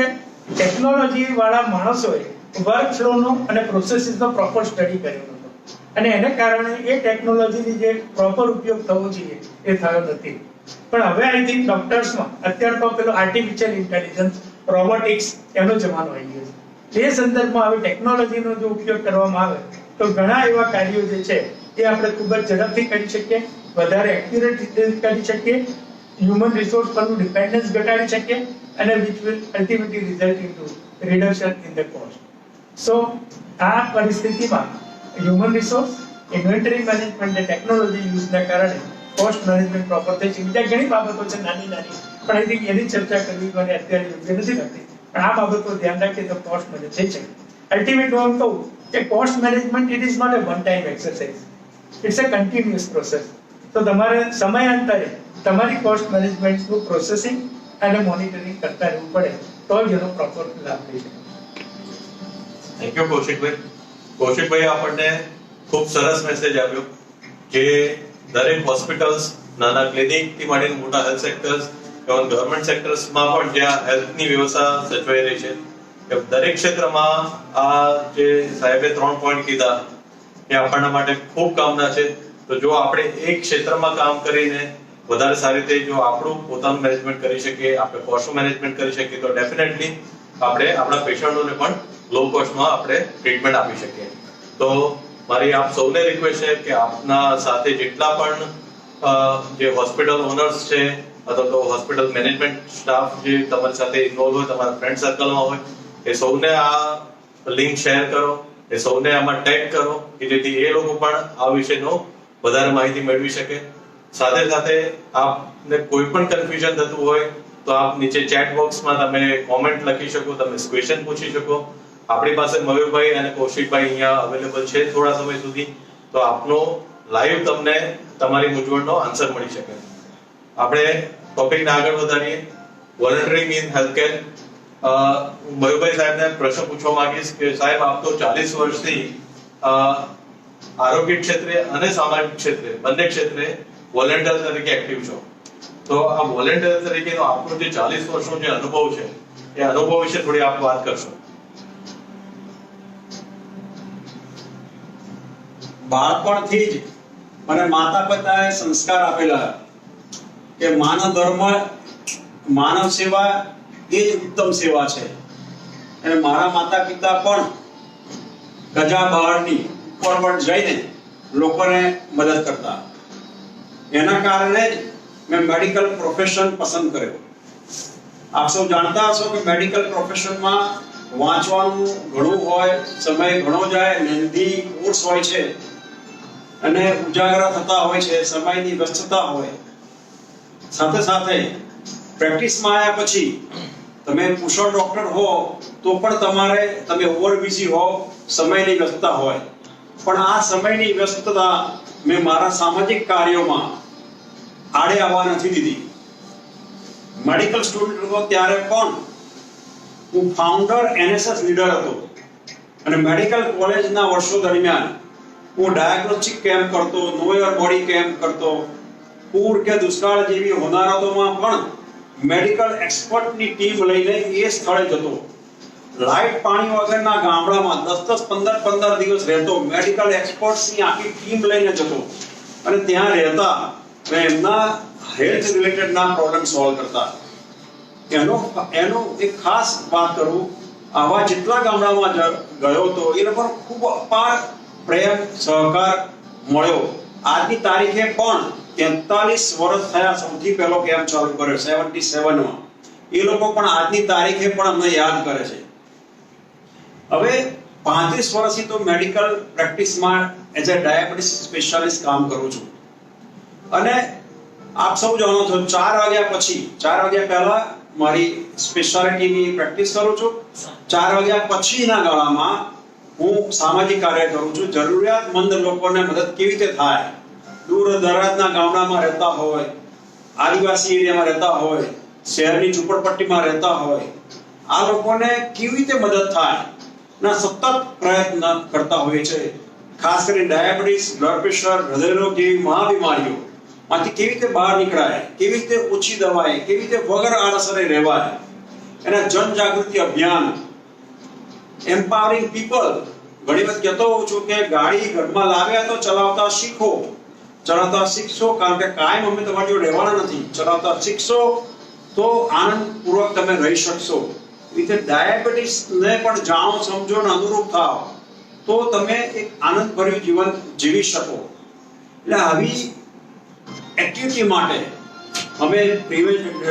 ટેકનોલોજી વાળા માણસોએ વર્ક ફ્લોનો અને પ્રોસેસીસનો પ્રોપર સ્ટડી કર્યો નહોતો અને એને કારણે એ ટેકનોલોજીની જે પ્રોપર ઉપયોગ થવો જોઈએ એ થયો નથી. પણ હવે આઈ થિંક ડોક્ટર્સમાં અત્યારે તો પેલો આર્ટિફિશિયલ ઇન્ટેલિજન્સ, રોબોટિક્સ એનો જમાનો આવી ગયો છે. એ સંદર્ભમાં હવે ટેકનોલોજીનો જો ઉપયોગ કરવામાં આવે તો ઘણા એવા કાર્યો જે છે એ આપણે ખૂબ જ ઝડપથી કરી શકીએ, વધારે એક્યુરેટ રીતે કરી શકીએ, હ્યુમન રિસોર્સ પરનું ડિપેન્ડન્સ ઘટાડી શકીએ અને which will ultimately result into reduction in the cost. So આ પરિસ્થિતિમાં હ્યુમન રિસોર્સ, ઇન્વેન્ટરી મેનેજમેન્ટ અને ટેકનોલોજી યુઝના કારણે કોસ્ટ મેનેજમેન્ટ પ્રોપર થઈ છે. બીજા ઘણી બાબતો છે નાની નાની પણ આઈ થિંક એની ચર્ચા કરવી મને અત્યારે યોગ્ય નથી લાગતી. પણ આ બાબતો ધ્યાન રાખીએ તો કોસ્ટ મેનેજ થઈ શકે. અલ્ટિમેટ હું કહું કે cost management it is not a one time exercise, it's a continuous process. તો તમારે સમયાંતરે તમારી કોસ્ટ મેનેજમેન્ટનું પ્રોસેસિંગ અને મોનિટરિંગ કરતા રહેવું પડે તો જ એનો પ્રોપર લાભ લઈ શકે. Thank you Kaushikbhai. કૌશિકભાઈ આપણને ખૂબ સરસ મેસેજ આપ્યો કે દરેક હોસ્પિટલ્સ, નાના ક્લિનિકથી માંડીને મોટા હેલ્થ સેક્ટર્સ, ગવર્મેન્ટ સેક્ટર્સમાં પણ જ્યાં હેલ્થની વ્યવસ્થા સચવાઈ રહી છે કે દરેક ક્ષેત્રમાં આ જે સાહેબે 3 પોઈન્ટ કીધા એ આપણા માટે ખૂબ કામના છે. તો જો આપણે એક ક્ષેત્રમાં કામ કરીને વધારે સારી રીતે જો આપણું પોતાનું મેનેજમેન્ટ કરી શકીએ, આપણે કોસ્ટ મેનેજમેન્ટ કરી શકીએ તો ડેફિનેટલી આપણે આપણા પેશન્ટોને પણ લો કોસ્ટમાં આપણે ટ્રીટમેન્ટ આપી શકીએ. તો મારી આપ સૌને રિક્વેસ્ટ છે કે આપના સાથે જેટલા પણ જે હોસ્પિટલ ઓનર્સ છે અથવા તો હોસ્પિટલ મેનેજમેન્ટ સ્ટાફ જે તમારી સાથે ઇન્વોલ્વ હોય, તમારા ફ્રેન્ડ સર્કલમાં હોય, એ સૌને આ લિંક શેર કરો, એ સૌને આમાં ટેગ કરો કે જેથી એ લોકો પણ આ વિશેનો વધારે માહિતી મેળવી શકે. સાથે સાથે આપને કોઈ પણ કન્ફ્યુઝન થતું હોય તો આપ નીચે ચેટ બોક્સમાં તમે કોમેન્ટ લખી શકો, તમે ક્વેશ્ચન પૂછી શકો. આપણી પાસે મયુરભાઈ અને કૌશિકભાઈ અહીંયા અવેલેબલ છે થોડા સમય સુધી, તો આપનો લાઈવ તમને તમારી મૂંઝવણનો આન્સર મળી શકે. આપણે ટોપિકને આગળ વધારીએ. વોલન્ટરિંગ ઇન હેલ્થકેર. મયુરભાઈ સાહેબને પ્રશ્ન પૂછવા માંગીશ કે સાહેબ આપ તો 40 વર્ષથી આરોગ્ય ક્ષેત્રે અને સામાજિક ક્ષેત્રે બંને ક્ષેત્રે વોલન્ટિયર તરીકે એક્ટિવ છો. તો આ વોલન્ટિયર તરીકેનો આપનો જે 40 વર્ષનો જે અનુભવ છે એ અનુભવ વિશે થોડી આપ વાત કરશો. બાળપણથી જ મને માતા પિતાએ સંસ્કાર આપેલા કે માનવ ધર્મ, માનવ સેવા એ જ ઉત્તમ સેવા છે. અને મારા માતા પિતા પણ ગજા બહારની ઉપર જઈને લોકોને મદદ કરતા. એના કારણે જ મેં મેડિકલ પ્રોફેશન પસંદ કર્યો. આપ સૌ જાણતા હશો કે મેડિકલ પ્રોફેશનમાં વાંચવાનું ઘણું હોય, સમય ઘણો જાય, લેન્ધી કોર્સ હોય છે અને ઉજાગરા થતા હોય છે, સમયની વ્યસ્તતા હોય. સાથે સાથે પ્રેક્ટિસમાં આવ્યા પછી તમે કુશળ ડોક્ટર હો તો પણ તમે ઓવર બિઝી હો, સમયની વ્યસ્તતા હોય. પણ આ સમયની વ્યસ્તતા મેં મારા સામાજિક કાર્યોમાં આડે આવવા નથી દીધી. મેડિકલ સ્ટુડન્ટ હતો ત્યારે પણ હું ફાઉન્ડર NSS લીડર હતો અને મેડિકલ કોલેજના વર્ષો દરમિયાન હું ડાયગ્નોસ્ટિક કેમ્પ કરતો, નો યોર બોડી કેમ્પ કરતો, પૂર કે દુષ્કાળ જેવી હોનારતોમાં પણ મેડિકલ એક્સપર્ટની ટીમ લઈને એ સ્થળે જતો. લાઇટ પાણી વગરના ગામડામાં 10-10, 15-15 દિવસ રહેતો, મેડિકલ એક્સપર્ટ્સની આખી ટીમ લઈને જતો અને ત્યાં રહેતા એમના હેલ્થ રિલેટેડના પ્રોબ્લેમ સોલ્વ કરતા. એનો એક ખાસ વાત કરું, આવા જેટલા ગામડામાં ગયો તો એ લોકોનો ખૂબ અપાર પ્રેમ સહકાર મળ્યો. આજની તારીખે પણ 43 વર્ષ થયા સૌથી પહેલો કેમ્પ ચાલુ કર્યો 77માં. એ લોકો પણ આજની તારીખે પણ અમને યાદ કરે છે. હવે 35 વર્ષથી તો મેડિકલ પ્રેક્ટિસમાં એઝ અ ડાયાબિટીસ સ્પેશિયાલિસ્ટ કામ કરું છું અને આપ સૌ જાણો છો 4 વાગ્યા પહેલા મારી સ્પેશિયાલિટીની પ્રેક્ટિસ કરું છું. 4 વાગ્યા પછીના ગાળામાં હું સામાજિક કાર્ય કરું છું. જરૂરિયાતમંદ લોકોને મદદ કેવી રીતે થાય, દૂર દરાજના ગામડામાં રહેતા હોય, આદિવાસી એરિયામાં રહેતા હોય, શહેરની ઝૂંપડપટ્ટીમાં રહેતા હોય, આ લોકોને કેવી રીતે મદદ થાય ના સતત પ્રયત્ન કરતા હોય છે. ખાસ કરીને ડાયાબિટીસ, બ્લડ પ્રેશર, હૃદયરોગ જેવી મહાબીમારીઓ માંથી કેવી રીતે બહાર નીકળાય, કેવી રીતે ઓછી દવાય, કેવી રીતે વગર આડઅસરે રહેવાય, એના જનજાગૃતિ અભિયાન, એમ્પાવરિંગ પીપલ. ઘણી વખત કહેતો હોઉં છું કે ગાડી ઘરમાં લાવ્યા તો ચલાવતા શીખો, ચલાવતા શીખશો, કારણ કે કાયમ અમે તમારી જોડે રહેવાના નથી. ચલાવતા શીખશો તો આનંદપૂર્વક તમે રહી શકશો. રીતે ડાયાબિટીસને પણ જાણો, સમજો અને અનુરૂપ થાઓ તો તમે એક આનંદભર્યું જીવન જીવી શકો. એટલે આવી એક્ટિવિટી માટે અમે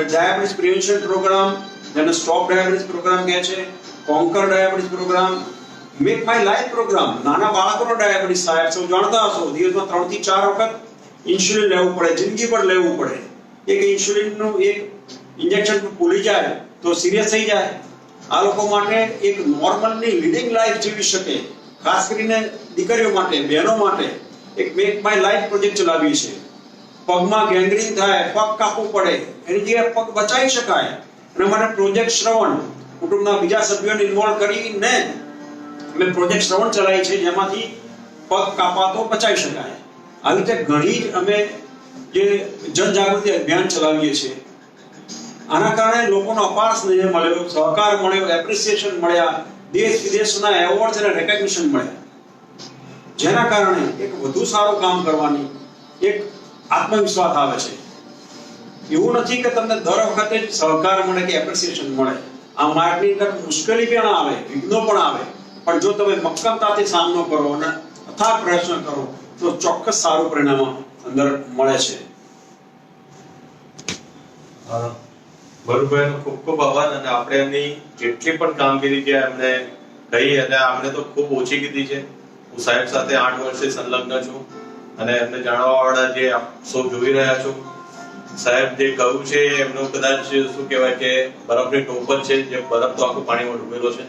ડાયાબિટીસ પ્રિવેન્શન પ્રોગ્રામ, જેને સ્ટોપ ડાયાબિટીસ પ્રોગ્રામ કહે છે, conquer diabetes programme, make my life programme. નાના બાળકોનો ડાયાબિટીસ સાહેબ સૌ જાણતા હશો, દિવસમાં 3 થી 4 વખત ઇન્સ્યુલિન લેવું પડે, જિંદગી પર લેવું પડે. એક ઇન્સ્યુલિનનું એક ઇન્જેક્શન ભૂલી જાય તો સિરિયસ થઈ જાય. આ લોકો માટે એક નોર્મલની લીડિંગ લાઈફ જીવી શકે, ખાસ કરીને દીકરીઓ માટે, બહેનો માટે એક મેક માય લાઈફ પ્રોજેક્ટ ચલાવી છે. પગમાં ગેંગ્રીન થાય, પગ કાપવું પડે, એની જગ્યાએ પગ બચાવી શકાય. અને મને પ્રોજેક્ટ શ્રવણ, કુટુંબના બીજા સભ્યોને ઇન્વોલ્વ કરીને અમે પ્રોજેક્ટ શ્રવણ ચલાવી છે, જેમાંથી પગ કાપાતો બચાવી શકાય. આવી રીતે ઘણી જ અમે જે જનજાગૃતિ અભિયાન ચલાવીએ છીએ. આના કારણે લોકોનો અપાર સ્નેહ મળ્યો, સહકાર મળ્યો, એપ્રિસિએશન મળ્યા, દેશ વિદેશના એવોર્ડ્સ અને રેકગ્નિશન મળ્યા, જેના કારણે એક વધુ સારું કામ કરવાની એક આત્મવિશ્વાસ આવે છે. એવું નથી કે તમને દર વખતે જ સહકાર મળે કે એપ્રિસિએશન મળે. આ માર્ગની અંદર મુશ્કેલી પણ આવે, વિઘ્નો પણ આવે, પણ જો તમે મક્કમતાથી સામનો કરો અને અથાગ પ્રયત્ન કરો તો ચોક્કસ સારું પરિણામ અંદર મળે છે. ભરૂભાઈનો ખૂબ ખૂબ આભાર. અને આપણે એમની જેટલી પણ કામગીરી છે એમને કહી, અને આપણે તો ખૂબ ઓછી કીધી છે. હું સાહેબ સાથે 8 વર્ષથી સંલગ્ન છું અને એમને જાણવાવાળા જે આપ સૌ જોઈ રહ્યા છો, સાહેબ જે કહ્યું છે એમનું કદાચ શું કહેવાય કે બરફની ટોપર છે, જે બરફ તો આખું પાણીમાં ડૂબેલો છે.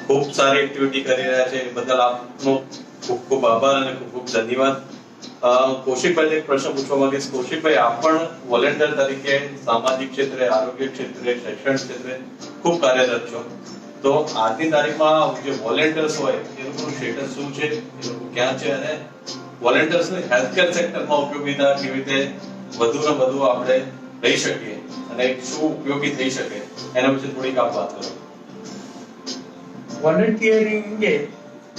ખૂબ સારી એક્ટિવિટી કરી રહ્યા છે, એ બદલ આપનો ખૂબ ખૂબ આભાર અને ખૂબ ખૂબ ધન્યવાદ. કૌશિકભાઈ એક પ્રશ્ન પૂછવા માંગીશ. કૌશિકભાઈ, આપ પણ વોલેન્ટિયર તરીકે સામાજિક ક્ષેત્રે, આરોગ્ય ક્ષેત્રે, શૈક્ષણિક ક્ષેત્રે ખૂબ કાર્યરત છો. તો આજની તારીખમાં જે વોલેન્ટિયર્સ હોય એ લોકોનું સ્ટેટસ શું છે, એ લોકો ક્યાં છે, અને વોલેન્ટિયર્સની હેલ્થકેર સેક્ટરમાં ઉપયોગિતા કેવી રીતે વધુ ને વધુ આપણે લઈ શકીએ અને શું ઉપયોગી થઈ શકે, એના વિશે થોડીક આપ વાત કરો. વોલન્ટિયરિંગ એ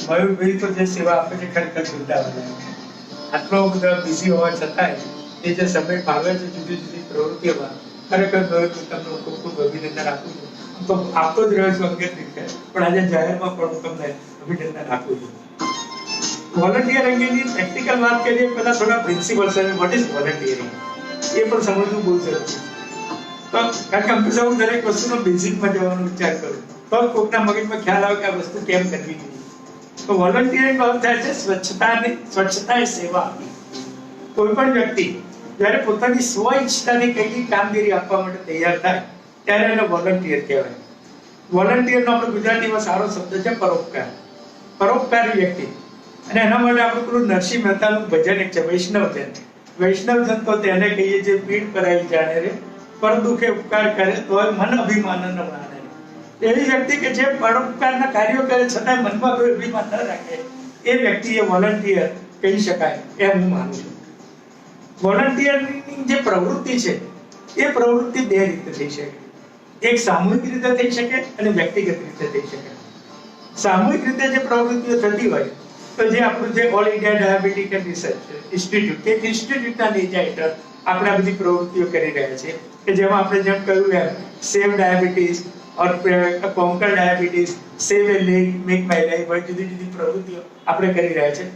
મયુરભાઈ તો જે સેવા આપે છે ખરેખર જોરદાર. આટલો બધા બિઝી હોવા છતાંય એ જે સમય ફાળવે છે જુદી જુદી પ્રવૃત્તિઓમાં, ખરેખર તમને ખૂબ ખૂબ અભિનંદન આપું છું. તો આપતો જ રહ્યો છું અંગત રીતે, પણ આજે જાહેરમાં પણ હું તમને અભિનંદન આપું છું. વોલન્ટિયર અંગેની પ્રેક્ટિકલ વાત કરીએ પહેલા થોડા પ્રિન્સિપલ્સ અને વોટ ઇઝ વોલન્ટિયરિંગ એ પણ સમજવું બહુ જરૂરી છે. તો કારણ કે હંમેશા હું દરેક વસ્તુનો બેઝિકમાં જવાનો વિચાર કરું તો કોઈકના મગજમાં ખ્યાલ આવે કે આ વસ્તુ કેમ કરવી જોઈએ. તો વોલન્ટિયરિંગનો અર્થ થાય છે સ્વચ્છતા એ સેવા આપવી. કોઈ પણ વ્યક્તિ જ્યારે પોતાની સ્વ ઈચ્છાથી કઈ કામગીરી આપવા માટે તૈયાર થાય ત્યારે એને વોલન્ટિયર કહેવાય. વોલન્ટિયરનો આપણે ગુજરાતીમાં સારો શબ્દ છે પરોપકાર. પરોપકારી વ્યક્તિ. અને એના માટે આપણે પેલું નરસિંહ મહેતાનું ભજન એક છે વૈષ્ણવજન. વૈષ્ણવજન તો તેને કહીએ જે પીડ પરાઈ જાણે રે પર દુખે ઉપકાર કરે તોય મન અભિમાન ન માને. એવી વ્યક્તિ કે જે પરોપકારના કાર્યો કરે છતાં મનમાં કોઈ અભિમાન ન રાખે એ વ્યક્તિએ વોલન્ટિયર કહી શકાય એમ હું માનું છું. વોલન્ટિયરની જે પ્રવૃત્તિ છે એ પ્રવૃત્તિ બે રીતે થઈ શકે. એક સામૂહિક રીતે થઈ શકે અને વ્યક્તિગત રીતે થઈ શકે. સામૂહિક રીતે જે પ્રવૃત્તિઓ થતી હોય તો જે આપણું જે all India diabetic research institute એક ઇન્સ્ટિટ્યૂટના નેજા હેઠળ આપણે આ બધી પ્રવૃત્તિઓ કરી રહ્યા છીએ કે જેમાં આપણે જેમ કહ્યું એમ save diabetes or conquer diabetes save a leg make my life હોય જુદી જુદી પ્રવૃત્તિઓ આપણે કરી રહ્યા છીએ.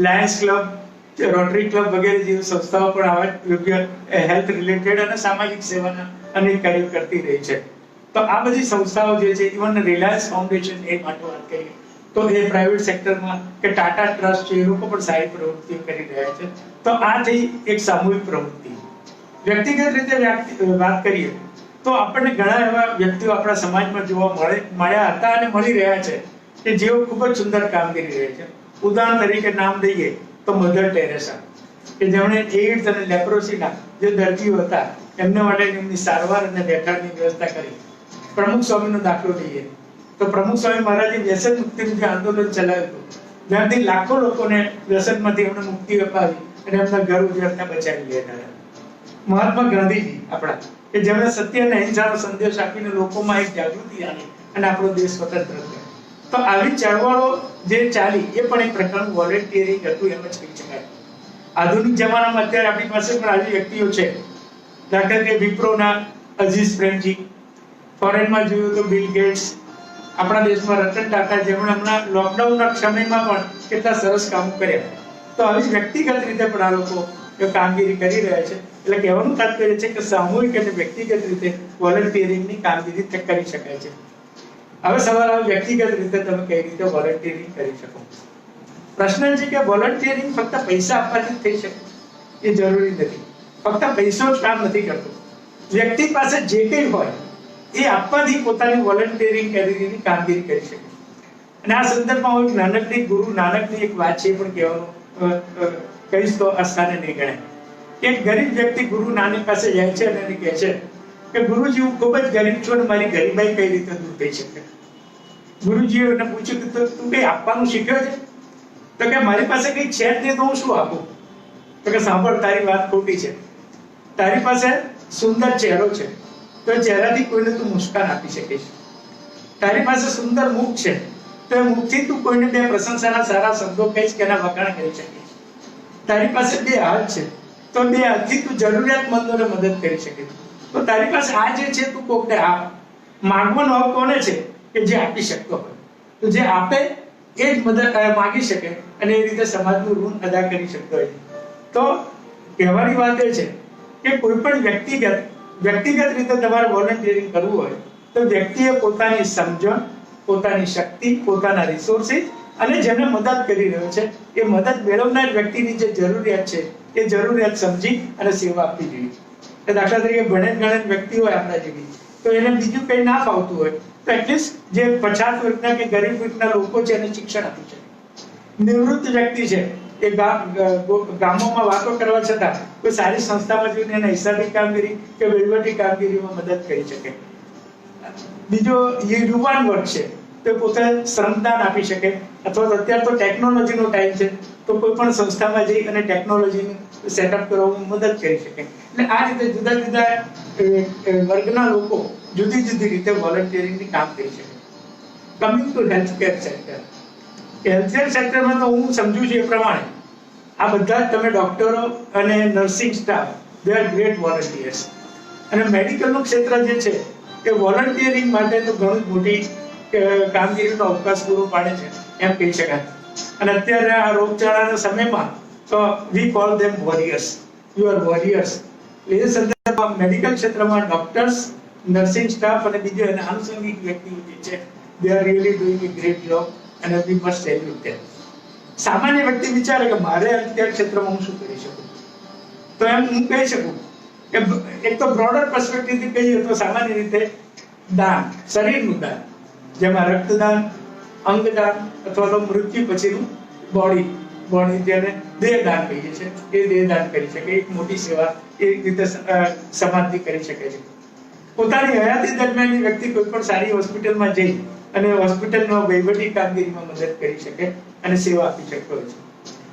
લાયન્સ ક્લબ રોટરી ક્લબ વગેરે જેવી સંસ્થાઓ પણ આવા યોગ્ય હેલ્થ રિલેટેડ અને સામાજિક સેવાના અનેક કાર્યો કરતી રહી છે. તો આ બધી સંસ્થાઓ જે છે ઇવન રિલાયન્સ ફાઉન્ડેશન એ માટે વાત કરીએ તો એ પ્રાઇવેટ સેક્ટરમાં કે ટાટા ટ્રસ્ટ છે એ લોકો પણ સારી પ્રવૃત્તિઓ કરી રહ્યા છે. તો આ થઈ એક સામૂહિક પ્રવૃત્તિ. વ્યક્તિગત રીતે વાત કરીએ તો આપણને ઘણા એવા વ્યક્તિઓ આપણા સમાજમાં જોવા મળ્યા હતા અને મળી રહ્યા છે કે જેઓ ખૂબ જ સુંદર કામ કરી રહ્યા છે. ઉદાહરણ તરીકે નામ દઈએ તો મધર ટેરેસા કે જેમણે એઇડ્સ અને લેપ્રોસીના જે દર્દીઓ હતા એમના માટે એમની સારવાર અને બેઠાડની વ્યવસ્થા કરી. પ્રમુખ સ્વામીનો દાખલો લઈએ તો પ્રમુખ સ્વામી મહારાજે વ્યસન મુક્તિનું જે આંદોલન ચલાવ્યું હતું જ્યાંથી લાખો લોકોને વ્યસનમાંથી એમને મુક્તિ અપાવી અને એમના ઘર ઉજળતા બચાવી લીધા. મહાત્મા ગાંધીજી આપણા કે જેમણે સત્ય અને અહિંસાનો સંદેશ આપીને લોકોમાં એક જાગૃતિ આવી અને આપણો દેશ સ્વતંત્ર થયો. તો આવી ચળવળો જે ચાલી એ પણ એક પ્રકારનું વોલન્ટિયરિંગ હતું એમ જ કહી શકાય. આધુનિક જમાનામાં અત્યારે આપણી પાસે પણ આવી વ્યક્તિઓ છે. દાખલા કે વિપ્રોના અઝીઝ પ્રેમજી, ફોરેનમાં જોયું તો બિલ ગેટ્સ, આપણા દેશમાં રતન ટાટા જેમણે હમણાં લોકડાઉનના સમયમાં પણ કેટલા સરસ કામ કર્યા. તો આવી વ્યક્તિગત રીતે પણ આ લોકો કામગીરી કરી રહ્યા છે. એટલે કહેવાનું તાત્પર્ય છે કે સામૂહિક અને વ્યક્તિગત રીતે વોલન્ટિયરિંગની કામગીરી કરી શકાય છે. હવે સવાલ આવે વ્યક્તિગત રીતે તમે કઈ રીતે વોલન્ટિયરિંગ કરી શકો. પ્રશ્ન છે કે વોલન્ટિયરિંગ ફક્ત પૈસા આપવાથી થઈ શકે એ જરૂરી નથી. ફક્ત પૈસો જ કામ નથી કરતો. વ્યક્તિ પાસે જે કંઈ હોય એ આપવાથી પોતાની વોલન્ટિયરિંગ કેટેગરીની કામગીરી કરી શકે. અને આ સંદર્ભમાં હું નાનકડી ગુરુ નાનકની એક વાત છે પણ કહેવાનું કહીશ તો આ સ્થાને નહીં ગણાય. એક ગરીબ વ્યક્તિ ગુરુ નાનક પાસે જાય છે અને એને કહે છે કે ગુરુજી હું ખૂબ જ ગરીબ છું અને મારી ગરીબાઈ કઈ રીતે દૂર થઈ શકે. ગુરુજીએ એને પૂછ્યું કે તું કઈ આપવાનું શીખ્યો છે? તો કે મારી પાસે કઈ છે જ નહીં તો હું શું આપું? તો કે સાંભળ તારી વાત ખોટી છે. તારી પાસે સુંદર ચહેરો છે તો એ ચહેરાથી કોઈને તું મુસ્કાન આપી શકીશ. તારી પાસે સુંદર મુખ છે તો એ મુખથી તું કોઈને બે પ્રશંસાના સારા શબ્દો કહીશ કે એના વખાણ કરી શકીશ. તારી પાસે બે હાથ છે તો બે હાથથી તું જરૂરિયાતમંદોને મદદ કરી શકીશ. તો તારી પાસે આ જે છે તું કોકને આપ. માંગવાનો હક કોને છે? કે જે આપી શકતો હોય. તો જે આપે એ જ મદદ માંગી શકે અને એ રીતે સમાજનું ઋણ અદા કરી શકતો હોય. તો કહેવાની વાત એ છે કે કોઈ પણ વ્યક્તિગત રીતે તમારે વોલન્ટિયરિંગ કરવું હોય તો વ્યક્તિએ પોતાની સમજણ, પોતાની શક્તિ, પોતાના રિસોર્સિસ અને જેને મદદ કરી રહ્યો છે એ મદદ મેળવનાર વ્યક્તિની જે જરૂરિયાત છે એ જરૂરિયાત સમજી અને સેવા આપવી જોઈએ. દાખલા તરીકે ગણેશ વ્યક્તિ હોય આપણા જેવી તો એને બીજું કંઈ ના ફાવતું હોય તો એટલીસ્ટ જે પછાત વર્ગના કે ગરીબ વર્ગના લોકો છે એને શિક્ષણ આપી શકે. નિવૃત્ત વ્યક્તિ છે એ ગામોમાં વાતો કરવા છતાં કોઈ સારી સંસ્થામાં જઈને એને હિસાબી કામગીરી કે વહીવટી કામગીરીમાં મદદ કરી શકે. બીજો યુવાન વર્ગ છે તો પોતે શ્રમદાન આપી શકે અથવા તો અત્યારે તો ટેકનોલોજીનો ટાઈમ છે તો કોઈ પણ સંસ્થામાં જઈ અને ટેકનોલોજીનું સેટઅપ કરવામાં મદદ કરી શકે. એટલે આ રીતે જુદા જુદા વર્ગના લોકો જુદી જુદી રીતે વોલન્ટિયરિંગની કામ કરી શકે. Coming to healthcare sector, healthcare સેક્ટરમાં તો હું સમજુ છું એ પ્રમાણે આ બધા જ તમે ડોક્ટરો અને nursing staff they are great volunteers. અને મેડિકલનું ક્ષેત્ર જે છે એ વોલન્ટિયરિંગ માટે તો ઘણું મોટી કામગીરીનો અવકાશ પૂરો પાડે છે એમ કહી શકાય. અને અત્યારે આ રોગચાળાના સમયમાં તો we call them warriors, you are warriors. એ સંદર્ભમાં મેડિકલ ક્ષેત્રમાં ડોક્ટર્સ, નર્સિંગ સ્ટાફ અને બીજો એના આનુષંગિક વ્યક્તિઓ જે છે, they are really doing a great job and we must salute them. સામાન્ય વ્યક્તિ વિચારે કે મારે હેલ્થકેર ક્ષેત્રમાં હું શું કરી શકું, તો એમ હું કહી શકું કે એક તો બ્રોડર પર્સપેક્ટિવથી કહીએ તો સામાન્ય રીતે દાન, શરીરનું દાન, જેમાં રક્તદાન, અંગદાન અથવા તો મૃત્યુ પછીનું બોડી જેને દેહદાન કહીએ છીએ, એ દેહદાન કરી શકે, એક મોટી સેવા એ રીતે સમાજથી કરી શકે છે. પોતાની હયાતી દરમિયાન વ્યક્તિ કોઈ પણ સારી હોસ્પિટલમાં જઈ અને હોસ્પિટલમાં વહીવટી કામગીરીમાં મદદ કરી શકે અને સેવા આપી શકતો હોય છે.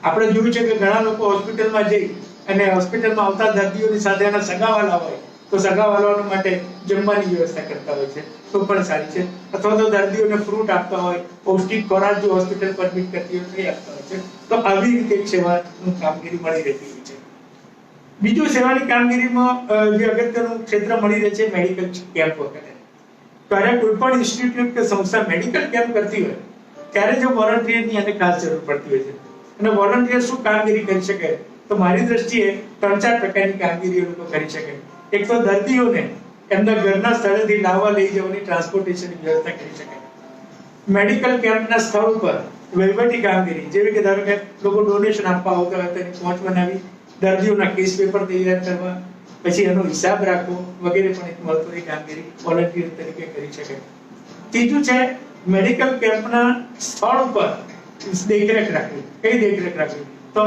આપણે જોયું છે કે ઘણા લોકો હોસ્પિટલમાં જઈ અને હોસ્પિટલમાં આવતા દર્દીઓની સાથે એના સગાવાલા હોય તો સગાવાલાઓ માટે જમવાની વ્યવસ્થા કરતા હોય છે, તો પણ સારી છે. અથવા તો દર્દીઓને ફ્રૂટ આપતા હોય, પૌષ્ટિક ખોરાક જો હોસ્પિટલ પરમિટ કરતી હોય તો એ આપતા હોય છે. તો આવી રીતે એક સેવાની કામગીરી મળી રહેતી હોય છે. બીજું સેવાની કામગીરીમાં જે અગત્યનું ક્ષેત્ર મળી રહે છે મેડિકલ કેમ્પ વગેરે. ત્યારે કોઈ પણ ઇન્સ્ટિટ્યૂટ કે સંસ્થા મેડિકલ કેમ્પ કરતી હોય ત્યારે જો વોલન્ટિયરની અને ખાસ જરૂર પડતી હોય છે. અને વોલન્ટિયર શું કામગીરી કરી શકે, તો મારી દ્રષ્ટિએ 3-4 પ્રકારની કામગીરી એ લોકો કરી શકે. એક તો દર્દીઓને એમના ઘરના સ્થળેથી લાવવા લઈ જવાની ટ્રાન્સપોર્ટેશનની વ્યવસ્થા કરી શકે. મેડિકલ કેમ્પના સ્થળ ઉપર વહીવટી કામગીરી, જેવી કે ધારો કે લોકો ડોનેશન આપવા આવતા હોય તેની પહોંચ બનાવી, દર્દીઓના કેસ પેપર તૈયાર કરવા, પછી એનો હિસાબ રાખવો વગેરે પણ એક મહત્વની કામગીરી વોલન્ટિયર તરીકે કરી શકે. ત્રીજું છે મેડિકલ કેમ્પના સ્થળ ઉપર દેખરેખ રાખવી. કઈ દેખરેખ રાખવી? તો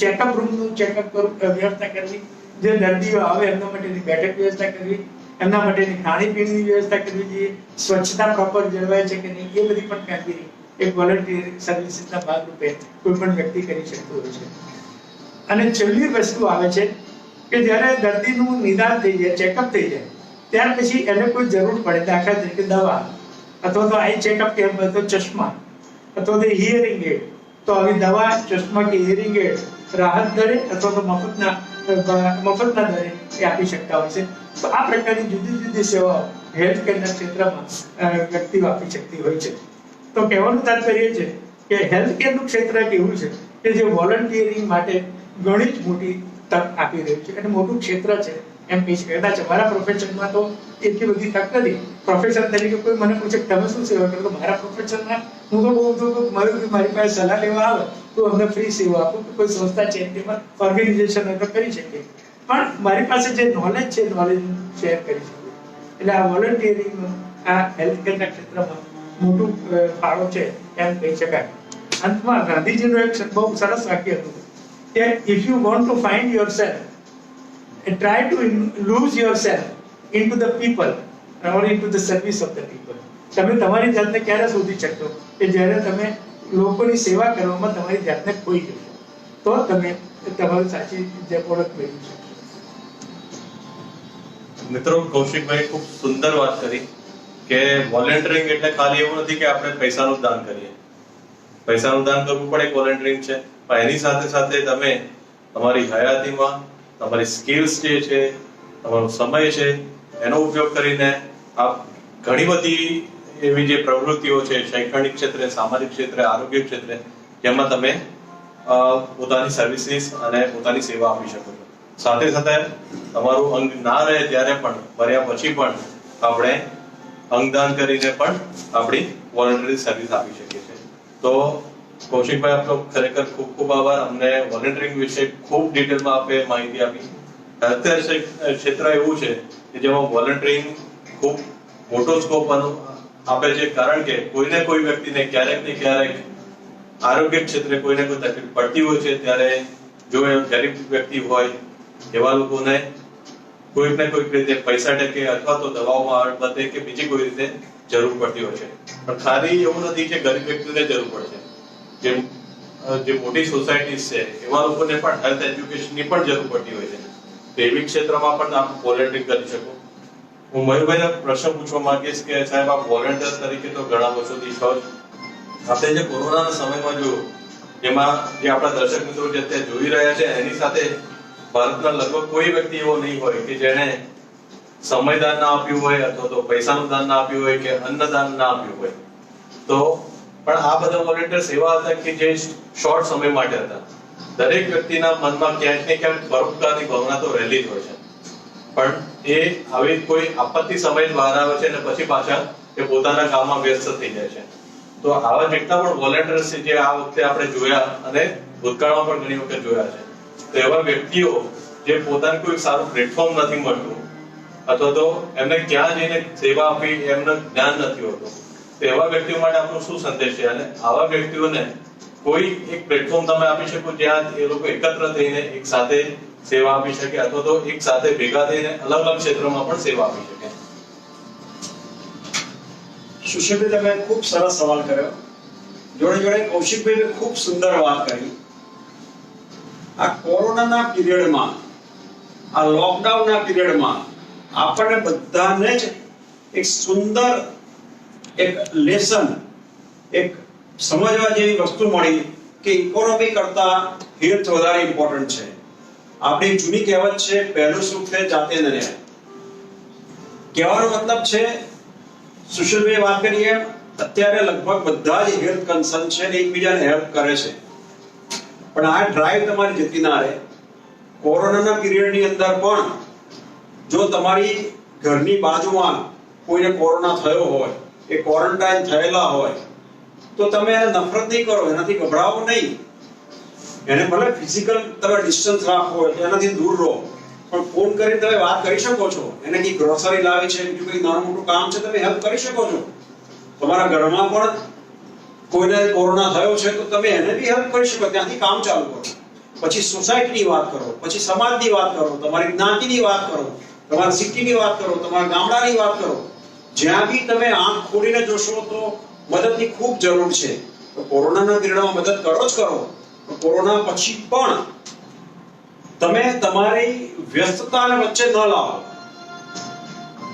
ચેકઅપ રૂમનું ચેકઅપ વ્યવસ્થા કરવી, જે દર્દીઓ આવે એમના માટેની બેઠક વ્યવસ્થા કરવી, એમના માટેની ખાણીપીણીની વ્યવસ્થા કરવી જોઈએ, સ્વચ્છતા પ્રોપર જળવાય છે કે નહીં, એ બધી પણ કામગીરી એક વોલન્ટિયર સર્વિસીસના ભાગરૂપે કોઈ પણ વ્યક્તિ કરી શકતો હોય છે. અને છેલ્લી વસ્તુ આવે છે કે જ્યારે દર્દીનું નિદાન થઈ જાય, ચેકઅપ થઈ જાય, ત્યાર પછી એને કોઈ જરૂર પડે, દાખલા તરીકે દવા અથવા તો આઈ ચેકઅપ કેમ્પ હોય તો ચશ્મા અથવા તો હિયરિંગ એડ, તો આવી દવા, ચશ્મા કે હિયરિંગ એડ રાહત દરે અથવા તો મફતના દરે એ આપી શકતા હોય છે. તો આ પ્રકારની જુદી જુદી સેવાઓ હેલ્થ કેરના ક્ષેત્રમાં વ્યક્તિઓ આપી શકતી હોય છે. તો કહેવાનું તાત્પર્ય છે કે હેલ્થ કેરનું ક્ષેત્ર એક એવું છે કે જે વોલન્ટિયરિંગ માટે ઘણી જ મોટી તક આપી રહ્યું છે અને મોટું ક્ષેત્ર છે એમ કહી શકાય. કદાચ અમારા પ્રોફેશનમાં તો એટલી બધી તક નથી. પ્રોફેસર તરીકે કોઈ મને પૂછે તમે શું સેવા કરો, તો મારા પ્રોફેશનમાં હું તો બહુ મારી પાસે સલાહ લેવા આવે તો અમને ફ્રી સેવા આપું, કે કોઈ સંસ્થા છે તેમાં ઓર્ગેનાઇઝેશન હોય તો કરી શકીએ, પણ મારી પાસે જે નોલેજ છે નોલેજ શેર કરી શકું. એટલે આ વોલન્ટિયરિંગ આ હેલ્થ કેરના ક્ષેત્રમાં મોટું ફાળો છે એમ કહી શકાય. અંતમાં ગાંધીજીનું એક બહુ સરસ વાક્ય હતું કે if you want to find yourself, try to lose yourself into the people or into the service of the people. તમે તમારી જાતને ક્યારે શોધી શકશો કે જ્યારે તમે લોકોની સેવા કરવામાં તમારી જાતને ખોઈ જશો, તો તમે તમારી સાચી ઓળખ મેળવી શકશો. મિત્રો, કૌશિકભાઈ ખૂબ સુંદર વાત કરી કે વોલેન્ટિયરિંગ એટલે ખાલી એવું નથી કે આપણે પૈસાનું દાન કરીએ. પૈસાનું દાન કરવું પણ એક વોલેન્ટિયરિંગ છે, પણ એની સાથે સાથે તમે તમારી હયાતીમાં તમારી સ્કિલ્સ જે છે, તમારો સમય છે, એનો ઉપયોગ કરીને આપ ઘણી બધી એવી જે પ્રવૃત્તિઓ છે શૈક્ષણિક ક્ષેત્રે, સામાજિક ક્ષેત્રે, આરોગ્ય ક્ષેત્રે, જેમાં તમે પોતાની સર્વિસીસ અને પોતાની સેવા આપી શકો છો. સાથે સાથે તમારું અંગ ના રહે ત્યારે પણ, મર્યા પછી પણ આપણે અંગદાન કરીને પણ આપણી વોલન્ટરી સર્વિસ આપી શકીએ છીએ. તો કૌશિકભાઈ, આપનો ખરેખર ખૂબ ખૂબ આભાર. અમને વોલન્ટિયરિંગ વિશે ખૂબ ડિટેલમાં આપે માહિતી આપી. હેલ્થકેર ક્ષેત્ર એવું છે કે જેમાં વોલન્ટિયરિંગ ખૂબ મોટો સ્કોપ આપે છે, કારણ કે કોઈને કોઈ વ્યક્તિને ક્યારેક ને ક્યારેક આરોગ્ય ક્ષેત્રે કોઈને કોઈ તકલીફ પડતી હોય છે, ત્યારે જો એ ગરીબ વ્યક્તિ હોય એવા લોકોને કોઈક ને કોઈક રીતે પૈસા ટકે અથવા તો દવાઓમાં બાબતે કે બીજી કોઈ રીતે જરૂર પડતી હોય છે. પણ ખાલી એવું નથી કે ગરીબ વ્યક્તિને જરૂર પડશે. જે મોટી સોસાયટીઝ છે એવા લોકોને પણ હેલ્થ એજ્યુકેશનની પણ જરૂર પડતી હોય છે. તો એવી ક્ષેત્રમાં પણ આપ વોલન્ટિયરિંગ કરી શકો. હું મયુરભાઈને પ્રશ્ન પૂછવા માંગીશ કે સાહેબ, આપ વોલન્ટિયર તરીકે તો ઘણા વર્ષોથી છો જ. આપણે જે કોરોનાના સમયમાં જોયું, જેમાં જે આપણા દર્શક મિત્રો જે અત્યારે જોઈ રહ્યા છે એની સાથે ભારતના લગભગ કોઈ વ્યક્તિ એવો નહીં હોય કે જેણે સમયદાન ના આપ્યું હોય અથવા તો પૈસાનું દાન ના આપ્યું હોય કે અન્નદાન ના આપ્યું હોય. તો પણ આ બધા વોલેન્ટિયર્સ એવા હતા કે જે શોર્ટ સમય માટે હતા. દરેક વ્યક્તિના મનમાં ક્યાંક ને ક્યાંક પરોપકારની ભાવના તો રહેલી જ હોય છે, પણ એ આવી કોઈ આપત્તિ સમય બહાર આવે છે અને પછી પાછા એ પોતાના કામમાં વ્યસ્ત થઈ જાય છે. તો આવા જેટલા પણ વોલેન્ટિયર્સ છે જે આ વખતે આપણે જોયા અને ભૂતકાળમાં પણ ઘણી વખત જોયા છે, તો એવા વ્યક્તિઓ જે પોતાને કોઈ સારું પ્લેટફોર્મ નથી મળતું અથવા તો એમને ક્યાં જઈને સેવા આપવી એમનું જ્ઞાન નથી હોતું, તો એવા વ્યક્તિઓ માટે આપનો શું સંદેશ છે? અને આવા વ્યક્તિઓને કોઈ એક પ્લેટફોર્મ તમે આપી શકો જ્યાં એ લોકો એકત્ર થઈને એક સાથે સેવા આપી શકે અથવા તો એક સાથે ભેગા થઈને અલગ અલગ ક્ષેત્રોમાં પણ સેવા આપી શકે. સુશીલભાઈ, તમે ખૂબ સરસ સવાલ કર્યો. જોડે જોડે કૌશિકભાઈએ ખૂબ સુંદર વાત કરી. આ કોરોનાના પીરિયડમાં, આ લોકડાઉનના પીરિયડમાં આપણને બધાને જ એક સુંદર એક લેસન, એક સમજવા જેવી વસ્તુ મળી કે ઇકોનોમી કરતા હેલ્થ વધારે ઇમ્પોર્ટન્ટ છે. આપણી જૂની કહેવત છે, પહેલું સુખ છે જાતે ન રહે. કહેવાનો મતલબ છે, સુશીલભાઈ વાત કરીએ, અત્યારે લગભગ બધા જ હેલ્થ કન્સર્ન છે ને એકબીજાને હેલ્પ કરે છે, પણ આ ડ્રાઈવ તમારી જતી ના રહે. કોરોનાના પીરિયડની અંદર પણ જો તમારી ઘરની બાજુમાં કોઈને કોરોના થયો હોય, એ ક્વોરન્ટાઇન થયેલા હોય, તો તમે એને નફરત નહીં કરો, એનાથી ગભરાવો નહીં. એને ભલે ફિઝિકલ તમે ડિસ્ટન્સ રાખો, એનાથી દૂર રહો, પણ ફોન કરીને તમે વાત કરી શકો છો. એને કઈ ગ્રોસરી લાવી છે, બીજું કઈ નાનું મોટું કામ છે, તમે હેલ્પ કરી શકો છો. તમારા ઘરમાં પણ કોઈને કોરોના થયો છે તો તમે એને બી હેલ્પ કરી શકો, ત્યાંથી કામ ચાલુ કરો. પછી સોસાયટીની વાત કરો, પછી સમાજની વાત કરો, તમારી જ્ઞાતિની વાત કરો, તમારા સિટીની વાત કરો, તમારા ગામડાની વાત કરો. જ્યાં બી તમે આંખ ખોલીને જોશો તો મદદની ખૂબ જરૂર છે. તો કોરોનાના પીરિયડમાં મદદ કરો જ કરો, કોરોના પછી પણ તમે તમારી વ્યસ્તતાને વચ્ચે ન લાવો.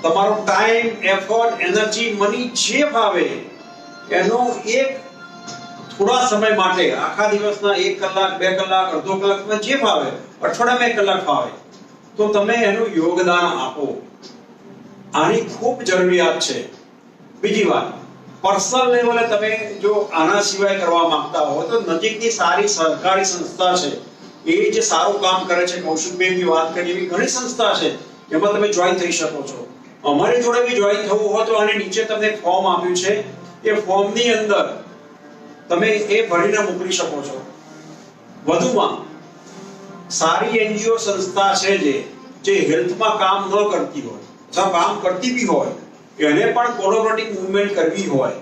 તમારો ટાઈમ, એફર્ટ, એનર્જી, મની જે ભાવે એનો એક થોડા સમય માટે, આખા દિવસના 1 કલાક, 2 કલાક, અડધો કલાક, જે ભાવે, અઠવાડિયામાં 1 કલાક ફાવે, તો તમે એનું યોગદાન આપો. આની ખૂબ જરૂરિયાત છે. બીજી વાત, પર્સનલ લેવલે તમે જો આના સિવાય કરવા માંગતા હો તો નજીકની સારી સરકારી સંસ્થા છે, એ જે સારું કામ કરે છે, કૌશિકભાઈની વાત કરી એવી ઘણી સંસ્થા છે, એમાં તમે જોઈન થઈ શકો છો. અમારી જોડે બી જોઈન થવું હોય તો આની નીચે તમને ફોર્મ આપ્યું છે, એ ફોર્મની અંદર તમે એ ભરીને મોકલી શકો છો. વધુમાં સારી એનજીઓ સંસ્થા છે જે હેલ્થમાં કામ ન કરતી હોય અથવા કામ કરતી બી હોય, એને પણ કોલેબોરેટિવ મૂવમેન્ટ કરવી હોય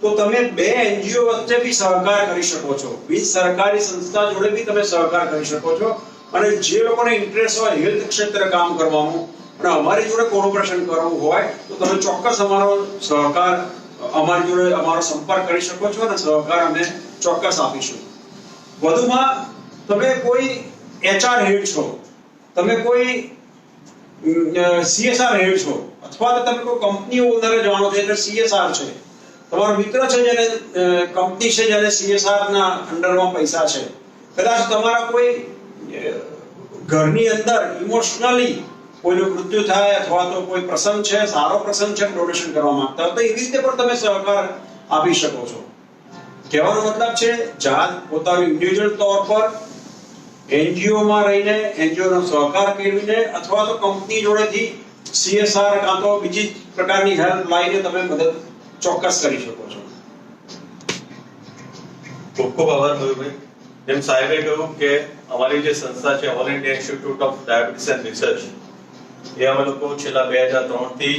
તો તમે 2 એનજીઓ વચ્ચે બી સહકાર કરી શકો છો. બિન સરકારી સંસ્થા જોડે બી તમે સહકાર કરી શકો છો. અને જે લોકોને ઇન્ટરેસ્ટ હોય હેલ્થ ક્ષેત્રે કામ કરવાનું અને અમારી જોડે કોલેબોરેશન કરવું હોય તો તમે ચોક્કસ અમારો સહકાર, અમારી જોડે અમારો સંપર્ક કરી શકો છો અને સહકાર અમે ચોક્કસ આપીશું. વધુમાં તમે કોઈ HR હેડ છો, તમે કોઈ CSR હેડ છો, અથવા તો તમે કોઈ કંપની ઓનરે જાણો છો એટલે CSR છે, તમારો મિત્ર છે જેને કંપની છે જેને CSR ના અંડરમાં પૈસા છે, કદાચ તમારા કોઈ ઘરની અંદર ઇમોશનલી કોઈનું મૃત્યુ થાય અથવા તો કોઈ પ્રસંગ છે, સારો પ્રસંગ છે, ડોનેશન કરવા માંગતા હોય તો એવી રીતે પણ તમે સહકાર આપી શકો છો. કહેવાનો મતલબ છે, જાત પોતાનું ઇન્ડિવિડ્યુઅલ તौर પર NGO માં રહીને, NGO નો સહકાર મેળવીને અથવા તો કંપની જોડેથી CSR કાં તો બીજી પ્રકારની હેલ્પ લાવીને તમે મદદ ચોક્કસ કરી શકો છો. ખૂબ ખૂબ આભાર મયુરભાઈ. જેમ સાહેબે કહ્યું કે અમારી જે સંસ્થા છે all India institute of diabetes and research, એ અમે લોકો છેલ્લા 2003 થી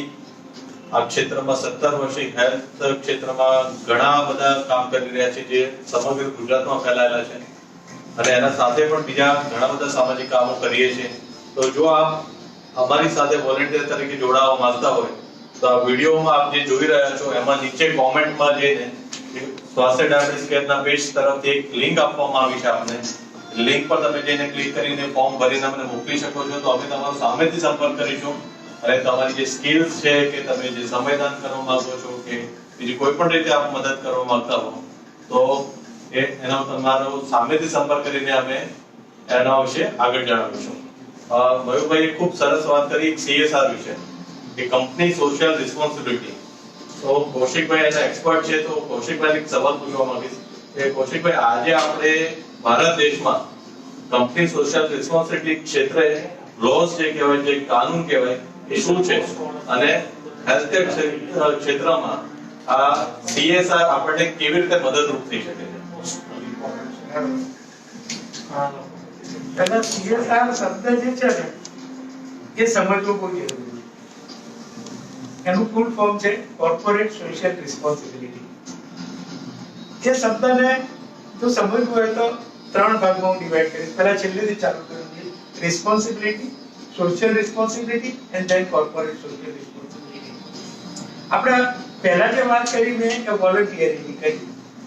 આ ક્ષેત્રમાં 17 વર્ષથી હેલ્થ ક્ષેત્રમાં ઘણા બધા કામ કરી રહ્યા છે જે સમગ્ર ગુજરાતમાં ફેલાયેલા છે અને એના સાથે પણ બીજા ઘણા બધા સામાજિક કામો કરીએ છીએ. તો જો આપ અમારી સાથે વોલેન્ટિયર તરીકે જોડાવા માંગતા હોય તો આ વિડીયોમાં આપ જે જોઈ રહ્યા છો એમાં નીચે કોમેન્ટમાં જઈને સ્વાસ્થ્ય ડાયાબિટીસ કેરના પેજ તરફથી એક લિંક આપવામાં આવી છે. આપને લિંક પર તમે જઈને ક્લિક કરીને ફોર્મ ભરીને અમને મોકલી શકો છો. તો અમે તમારો સામેથી સંપર્ક કરીશું અને તમારી જે સ્કિલ્સ છે કે તમે જે સમયદાન કરવા માંગો છો કે બીજી કોઈ પણ રીતે આપ મદદ કરવા માંગતા હો તો એનો તમારો સામેથી સંપર્ક કરીને અમે એના વિશે આગળ જણાવીશું. મયુરભાઈએ ખૂબ સરસ વાત કરી CSR વિશે, કે કંપની સોશિયલ રિસ્પોન્સિબિલિટી. તો કૌશિકભાઈ એના એક્સપર્ટ છે, તો કૌશિકભાઈ એક સવાલ પૂછવા માંગીશ કે કૌશિકભાઈ, આજે આપણે ભારત દેશમાં કંપની સોશિયલ રિસ્પોન્સિબિલિટી ક્ષેત્રે લોસ જે કહેવાય, જે કાનૂન કહેવાય, એ શું છે અને હેલ્થકેર ક્ષેત્રમાં આ CSR આપણને કેવી રીતે મદદરૂપ થઈ શકે છે? પહેલા CSR શબ્દ જે છે ને એ સમજવું બહુ જરૂરી છે. એનું ફૂલ ફોર્મ છે કોર્પોરેટ સોશિયલ રિસ્પોન્સિબિલિટી. એ શબ્દને જો સમજવું હોય તો 3 ભાગમાં હું ડિવાઈડ કરીશ. પહેલા છેલ્લેથી ચાલુ કરું. Responsibility, social responsibility and then corporate social responsibility. આપણે પહેલા જે વાત કરી મેં એ વોલન્ટિયરિટી કરી,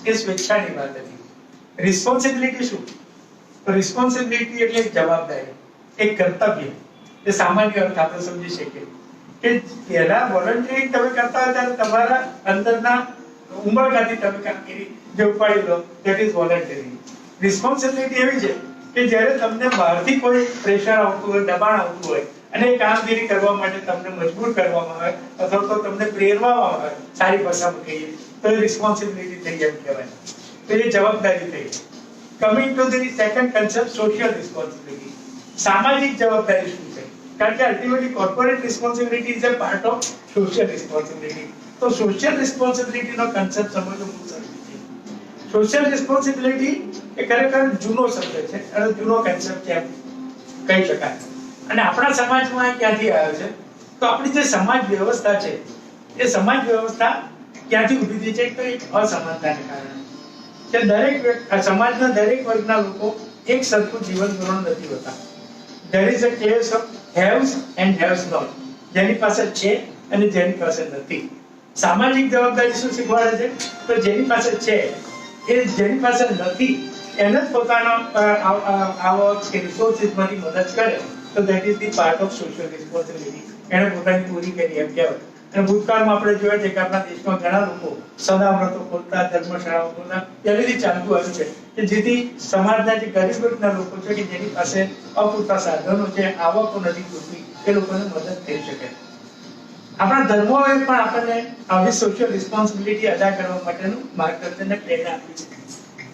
એ સ્વેચ્છાની વાત હતી. રિસ્પોન્સિબિલિટી શું? રિસ્પોન્સિબિલિટી એટલે એક જવાબદારી, એક કર્તવ્ય. એ સામાન્ય અર્થ આપણે સમજી શકીએ કે પહેલા વોલન્ટિયરિંગ તમે કરતા હોય ત્યારે તમારા અંદરના ઉમળકાથી તમે કામગીરી જે ઉપાડી લો, ધેટ ઇઝ વોલન્ટિયરિંગ. રિસ્પોન્સિબિલિટી એવી છે કે જ્યારે તમને બહારથી કોઈ પ્રેશર આવતું હોય, દબાણ આવતું હોય અને એ કામગીરી કરવા માટે તમને મજબૂર કરવામાં આવે અથવા તો તમને પ્રેરવામાં આવે, સારી ભાષામાં કહીએ તો એ રિસ્પોન્સિબિલિટી થઈ એમ કહેવાય. તો એ જવાબદારી થઈ. Coming to the second concept, social responsibility. સામાજિક જવાબદારી શું છે? કારણ કે ultimately corporate responsibility is a part of social responsibility. તો સોશિયલ રિસ્પોન્સિબિલિટીનો કન્સેપ્ટ સમજવો બહુ સરળ છે. સોશિયલ રિસ્પોન્સિબિલિટી એ ખરેખર જૂનો શબ્દ છે અને જૂનો કન્સેપ્ટ છે એમ કહી શકાય. અને આપણા સમાજમાં ક્યાંથી આવ્યો છે? તો આપણી જે સમાજ વ્યવસ્થા છે એ સમાજ વ્યવસ્થા ક્યાંથી ઊભી થઈ છે? તો એક અસમાનતાને કારણે કે સમાજના દરેક વર્ગના લોકો એક સરખું જીવન ધોરણ નથી હોતા. There is a case of haves and haves not. જેની પાસે છે અને જેની પાસે નથી. સામાજિક જવાબદારી શું શીખવાડે છે? તો જેની પાસે છે એ જેની પાસે નથી એને જ પોતાનો આવક કે રિસોર્સિસમાંથી મદદ કરે તો that is the part of social responsibility. એને પોતાની પૂરી કરી એમ કહેવાય. અને ભૂતકાળમાં આપણે જોયા છે કે આપણા દેશમાં ઘણા લોકો સદાવ્રતો ખોલતા, ધર્મશાળાઓ ખોલતા પહેલેથી ચાલતું આવ્યું છે કે જેથી સમાજના જે ગરીબ વર્ગના લોકો છે કે જેની પાસે અપૂરતા સાધનો છે, આવકો નથી પૂરતી, એ લોકોને મદદ થઈ શકે. આપણા ધર્મોએ પણ આપણને આવી સોશિયલ રિસ્પોન્સિબિલિટી અદા કરવા માટેનું માર્ગદર્શન અને પ્રેરણા આપી છે.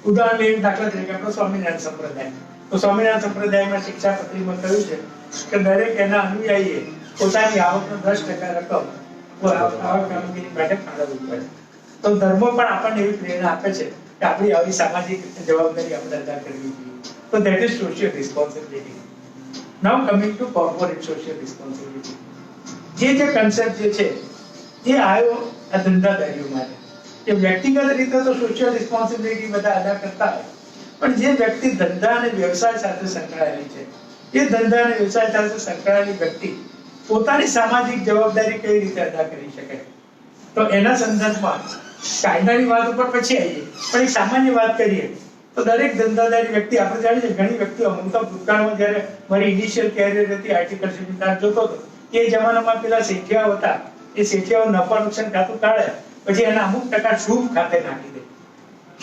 ઉદાહરણ લઈને દાખલા તરીકે આપણો સ્વામિનારાયણ સંપ્રદાય. તો સ્વામિનારાયણ સંપ્રદાયમાં શિક્ષાપત્રીમાં કહ્યું છે કે દરેક એના અનુયાયીએ પોતાની આવકનો 10% રકમ આવા કામગીરી માટે ફાળવવી પડે. તો ધર્મો પણ આપણને એવી પ્રેરણા આપે છે કે આપણી આવી સામાજિક જવાબદારી આપણે અદા કરવી જોઈએ. તો that is social responsibility. Now coming to corporate social responsibility. જે કન્સેપ્ટ જે છે એ આવ્યો આ ધંધાદારીઓ માટે કે વ્યક્તિગત રીતે તો સોશિયલ રિસ્પોન્સિબિલિટી બધા અદા કરતા હોય, પણ જે વ્યક્તિ ધંધા અને વ્યવસાય સાથે સંકળાયેલી છે એ ધંધા અને વ્યવસાય સાથે સંકળાયેલી વ્યક્તિ પોતાની સામાજિક જવાબદારી કઈ રીતે અદા કરી શકે? તો એના સંદર્ભમાં કાયદાની વાત ઉપર પછી આવીએ, પણ એક સામાન્ય વાત કરીએ તો દરેક ધંધાદારી વ્યક્તિ, આપણે જાણીએ છીએ ઘણી વ્યક્તિઓ, હું તો ભૂતકાળમાં જ્યારે મારી ઇનિશિયલ કેરિયર હતી આર્ટિકલ્ચર જોતો હતો એ જમાનામાં પેલા શેઠિયાઓ હતા, એ શેઠિયાઓ નફા નુકસાન ખાતું કાઢે પછી એના અમુક ટકા શુભ ખાતે નાખી દે.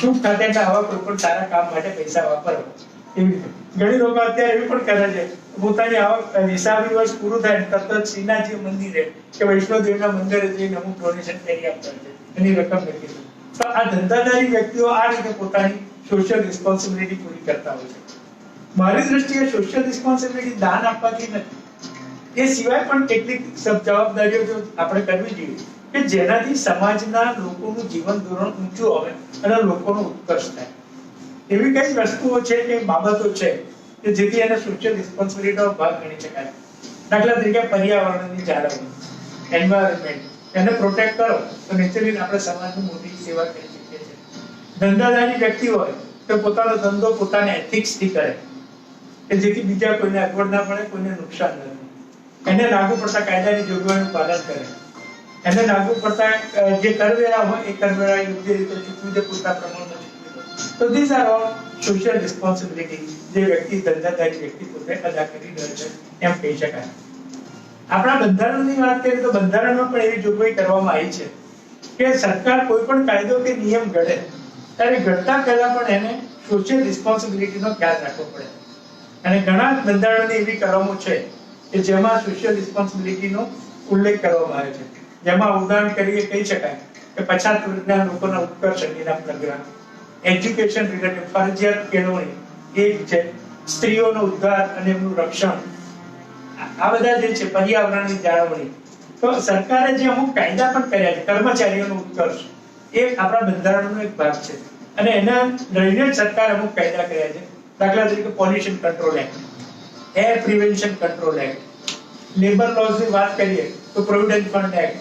શુભ ખાતે એટલે આવા કોઈ પણ સારા કામ માટે પૈસા વાપરવા. એવી રીતે ઘણી લોકો અત્યારે એવી પણ કરે છે પોતાની આવક હિસાબી વર્ષ પૂરું થાય તરત જ શ્રીનાથજી મંદિરે કે વૈષ્ણોદેવીના મંદિરે જઈને અમુક ડોનેશન કરી આપતા છે, એની રકમ લખી દે. તો આ ધંધાદારી વ્યક્તિઓ આ રીતે પોતાની સોશિયલ રિસ્પોન્સિબિલિટી પૂરી કરતા હોય છે. મારી દ્રષ્ટિએ સોશિયલ રિસ્પોન્સિબિલિટી દાન આપવાથી નથી, એ સિવાય પણ કેટલીક જવાબદારીઓ જો આપણે કરવી જોઈએ કે જેનાથી સમાજના લોકોનું જીવન ધોરણ ઊંચું આવે અને લોકોનો ઉત્કર્ષ થાય. એવી કઈ વસ્તુઓ છે કે બાબતો છે કે જેથી એને સોશિયલ રિસ્પોન્સિબિલિટીનો ભાગ ગણી શકાય. દાખલા તરીકે પર્યાવરણની જાળવણી, એન્વાયરમેન્ટ, એને પ્રોટેક્ટ કરો તો નેચરલી આપણે સમાજની મોટી સેવા કરી શકીએ છીએ. ધંધાદારી વ્યક્તિ હોય તો પોતાનો ધંધો પોતાના એથિક્સથી કરે કે જેથી બીજા કોઈને અગવડ ના પડે, કોઈને નુકસાન ન થાય. એને લાગુ પડતા કાયદાની જોગવાઈનું પાલન કરે, એને લાગુ પડતા જે કરવેરા હોય એ કરવેરા યોગ્ય રીતે ચૂકવી દે, પૂરતા પ્રમાણમાં ચૂકવી દે. તો these are all social responsibility જે વ્યક્તિ ધંધાદારી વ્યક્તિ પોતે અદા કરી રહ્યો છે એમ કહી શકાય. આપણા બંધારણની વાત કરીએ તો બંધારણમાં પણ એવી જોગવાઈ કરવામાં આવી છે કે સરકાર કોઈ પણ કાયદો કે નિયમ ઘડે ત્યારે ઘડતા પહેલા પણ એને સોશિયલ રિસ્પોન્સિબિલિટીનો ખ્યાલ રાખવો પડે. અને ઘણા બંધારણની એવી કલમો છે કે જેમાં સોશિયલ રિસ્પોન્સિબિલિટીનો ઉલ્લેખ કરવામાં આવે છે. જેમાં ઉદાહરણ તરીકે કહી શકાય કે પછાત વર્ગના લોકોના ઉત્કર્ષ અંગેના પ્રોગ્રામ, એજ્યુકેશન રિલેટેડ ફરજિયાત કેળવણી, એ છે સ્ત્રીઓનો ઉદ્ધાર અને એમનું રક્ષણ, આ બધા જે છે પર્યાવરણની જાળવણી. તો સરકારે જે અમુક કાયદા પણ કર્યા છે, કર્મચારીઓનો ઉત્કર્ષ, એ આપણા બંધારણનો એક ભાગ છે અને એના લઈને જ સરકાર અમુક કાયદા કર્યા છે. દાખલા તરીકે pollution control act, air prevention control act, labour લોઝની વાત કરીએ તો provident fund act,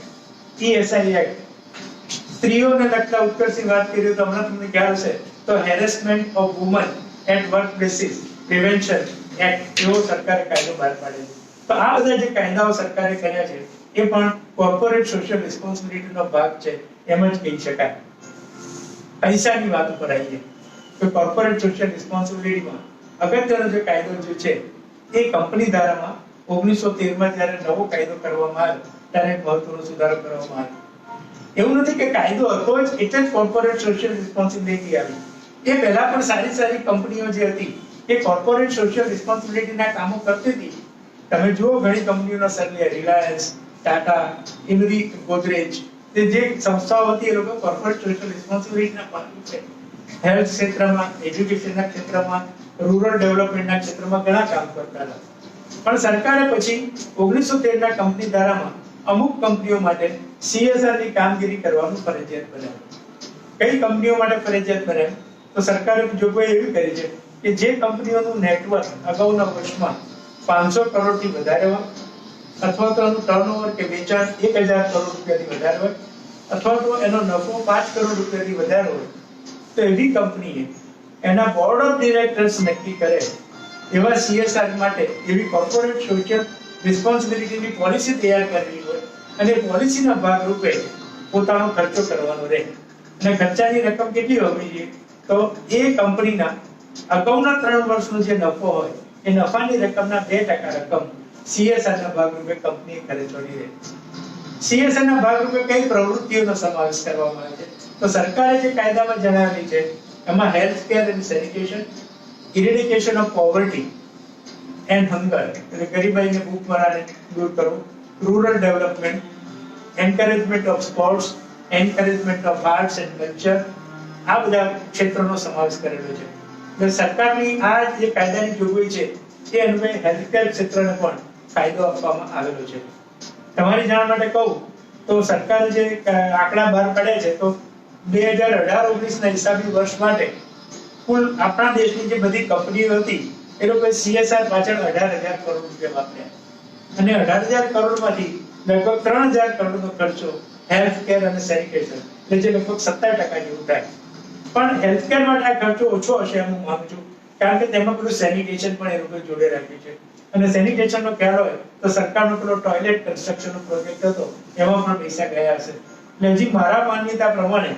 ESI act, સ્ત્રીઓને લગતા ઉત્કર્ષની વાત કરીએ તો હમણાં તમને ખ્યાલ છે તો harassment of woman at work places prevention act, એવો સરકારે કાયદો બહાર પાડ્યો છે. તો આ બધા જે કાયદાઓ સરકારે કર્યા છે એ પણ કોર્પોરેટ સોશિયલ રિસ્પોન્સિબિલિટીનો ભાગ છે એમ જ કહી શકાય. પૈસાની વાત ઉપર આવીએ તો કોર્પોરેટ સોશિયલ રિસ્પોન્સિબિલિટીમાં અગત્યનો જે કાયદો જે છે એ કંપની ધારામાં 1913 માં જ્યારે નવો કાયદો કરવામાં આવ્યો ત્યારે એક મહત્વનો સુધારો કરવામાં આવ્યો. એવું નથી કે કાયદો હતો જ એટલે જ કોર્પોરેટ સોશિયલ રિસ્પોન્સિબિલિટી આવી. એ પહેલા પણ સારી સારી કંપનીઓ જે હતી એ કોર્પોરેટ સોશિયલ રિસ્પોન્સિબિલિટીના કામો કરતી હતી. તમે જુઓ ઘણી કંપનીઓના સર્વે, રિલાયન્સ, ટાટા, એ બધી ગોદરેજ, જે સંસ્થાઓ હતી એ લોકો કોર્પોરેટ સોશિયલ રિસ્પોન્સિબિલિટીના પાલન છે. હેલ્થ ક્ષેત્રમાં, એજ્યુકેશનના ક્ષેત્રમાં, રૂરલ ડેવલપમેન્ટના ક્ષેત્રમાં ઘણા કામ કરતા હતા. પણ સરકારે પછી 1913 ના કંપની ધારામાં અમુક કંપનીઓ માટે CSR ની કામગીરી કરવાનું ફરજિયાત બનાવ્યું. કઈ કંપનીઓ માટે ફરજિયાત બનાવ્યું? તો સરકારે જોગવાઈ એવી કરી છે કે જે કંપનીઓનું નેટવર્ક અગાઉના વર્ષમાં 500 કરોડથી વધારે હોય, અથવા તો એનું ટર્નઓવર કે વેચાણ 1000 કરોડ રૂપિયાથી વધારે હોય, અથવા તો એનો નફો 5 કરોડ રૂપિયાથી વધારે હોય, તો એવી કંપનીએ એના બોર્ડ ઓફ ડિરેક્ટર્સ નક્કી કરે એવા CSR માટે એવી કોર્પોરેટ સોશિયલ રિસ્પોન્સિબિલિટીની પોલિસી તૈયાર કરવી હોય અને પોલિસીના ભાગરૂપે પોતાનો ખર્ચો કરવાનો રહે. અને ખર્ચાની રકમ કેટલી હોવી જોઈએ? તો એ કંપનીના અગાઉના 3 વર્ષનો જે નફો હોય એ નફાની રકમના 2% રકમ CSR ના ભાગરૂપે કંપનીએ ખર્ચવાની રહે. CSR ના ભાગરૂપે કઈ પ્રવૃત્તિઓનો સમાવેશ કરવામાં આવે છે? તો સરકારે જે કાયદામાં જણાવેલી છે એમાં health care and sanitation, ઇરેડિકેશન of poverty and hunger, એટલે ગરીબાઈને ભૂખમરાને દૂર કરવું, rural development, encouragement of sports, encouragement of arts and culture, આ બધા ક્ષેત્રોનો સમાવેશ કરેલો છે. એટલે સરકારની આ જે કાયદાની જોગવાઈ છે એ અન્વયે હેલ્થકેર ક્ષેત્રને પણ કાયદો આપવામાં આવેલો છે. તમારી જાણ માટે કહું તો સરકારે જે આંકડા બહાર પાડ્યા છે તો 2018-19 ના હિસાબી વર્ષ માટે કુલ આપણા દેશની જે બધી કંપનીઓ હતી એ લોકોએ CSR પાછળ 18,000 કરોડ રૂપિયા વાપર્યા અને 18,000 કરોડમાંથી લગભગ 3,000 કરોડનો ખર્ચો હેલ્થ કેર અને સેનિટેશન, એટલે જે લગભગ 17% જેવું થાય. પણ હેલ્થ કેર માટે આ ખર્ચો ઓછો હશે એમ હું માનું છું, કારણ કે તેમાં પેલું સેનિટેશન પણ એ લોકોએ જોડે રાખ્યું છે. અને સેનિટેશનનો ખ્યાલ હોય તો સરકારનો પેલો ટોયલેટ કન્સ્ટ્રક્શનનો પ્રોજેક્ટ હતો એમાં પણ પૈસા ગયા હશે. એટલે હજી મારા માન્યતા પ્રમાણે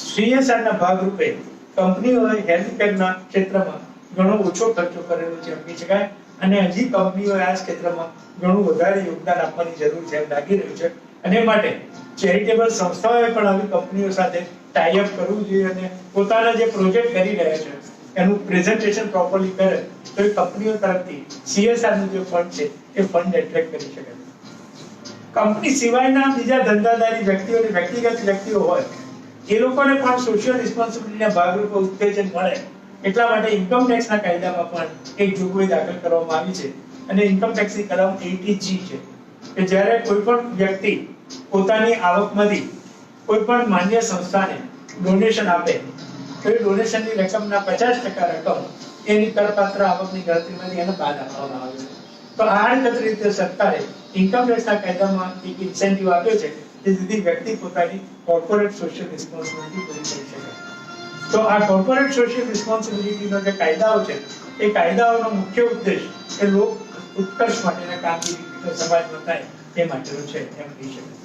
CSR ના ભાગરૂપે કંપનીઓએ હેલ્થ કેરના ક્ષેત્રમાં ઘણો ઓછો ખર્ચો કરેલો છે એમ કહી શકાય. અને હજી કંપનીઓએ આ ક્ષેત્રમાં ઘણું વધારે યોગદાન આપવાની જરૂર છે એમ લાગી રહ્યું છે. અને માટે ચેરિટેબલ સંસ્થાઓએ પણ આવી કંપનીઓ સાથે ટાઈ અપ કરવું જોઈએ અને પોતાના જે પ્રોજેક્ટ કરી રહ્યા છે એનું પ્રેઝન્ટેશન પ્રોપરલી કરે તો એ કંપનીઓ તરફથી CSR નું જે ફંડ છે એ ફંડ એટ્રેક્ટ કરી શકે. કંપની સિવાયના બીજા ધંધાદારી વ્યક્તિઓ અને વ્યક્તિગત વ્યક્તિઓ હોય એ લોકોને પણ સોશિયલ રિસ્પોન્સિબિલિટીના ભાગરૂપે ઉત્તેજન મળે એટલા માટે ઇન્કમ ટેક્સના કાયદામાં પણ એક જોગવાઈ દાખલ કરવામાં આવી છે. અને ઇન્કમ ટેક્સની કલમ 80G છે કે જ્યારે કોઈ પણ વ્યક્તિ પોતાની આવકમાંથી કોઈ પણ માન્ય સંસ્થાને ડોનેશન આપે તો એ ડોનેશનની રકમના 50% રકમ એની કરપાત્ર આવકની ગણતરીમાંથી એને બાદ આપવામાં આવે છે. તો આ રીતે સરકારે ઇન્કમ ટેક્સના કાયદામાં એક ઇન્સેન્ટિવ આપ્યો છે કે જેથી વ્યક્તિ પોતાની કોર્પોરેટ સોશિયલ રિસ્પોન્સિબિલિટી પૂરી કરી શકે. તો આ કોર્પોરેટ સોશિયલ રિસ્પોન્સિબિલિટીનો જે કાયદાઓ છે એ કાયદાઓનો મુખ્ય ઉદ્દેશ એ લોક ઉત્કર્ષ માટેના કામગીરી સમાજમાં થાય એ માટેનો છે એમ કહી શકાય.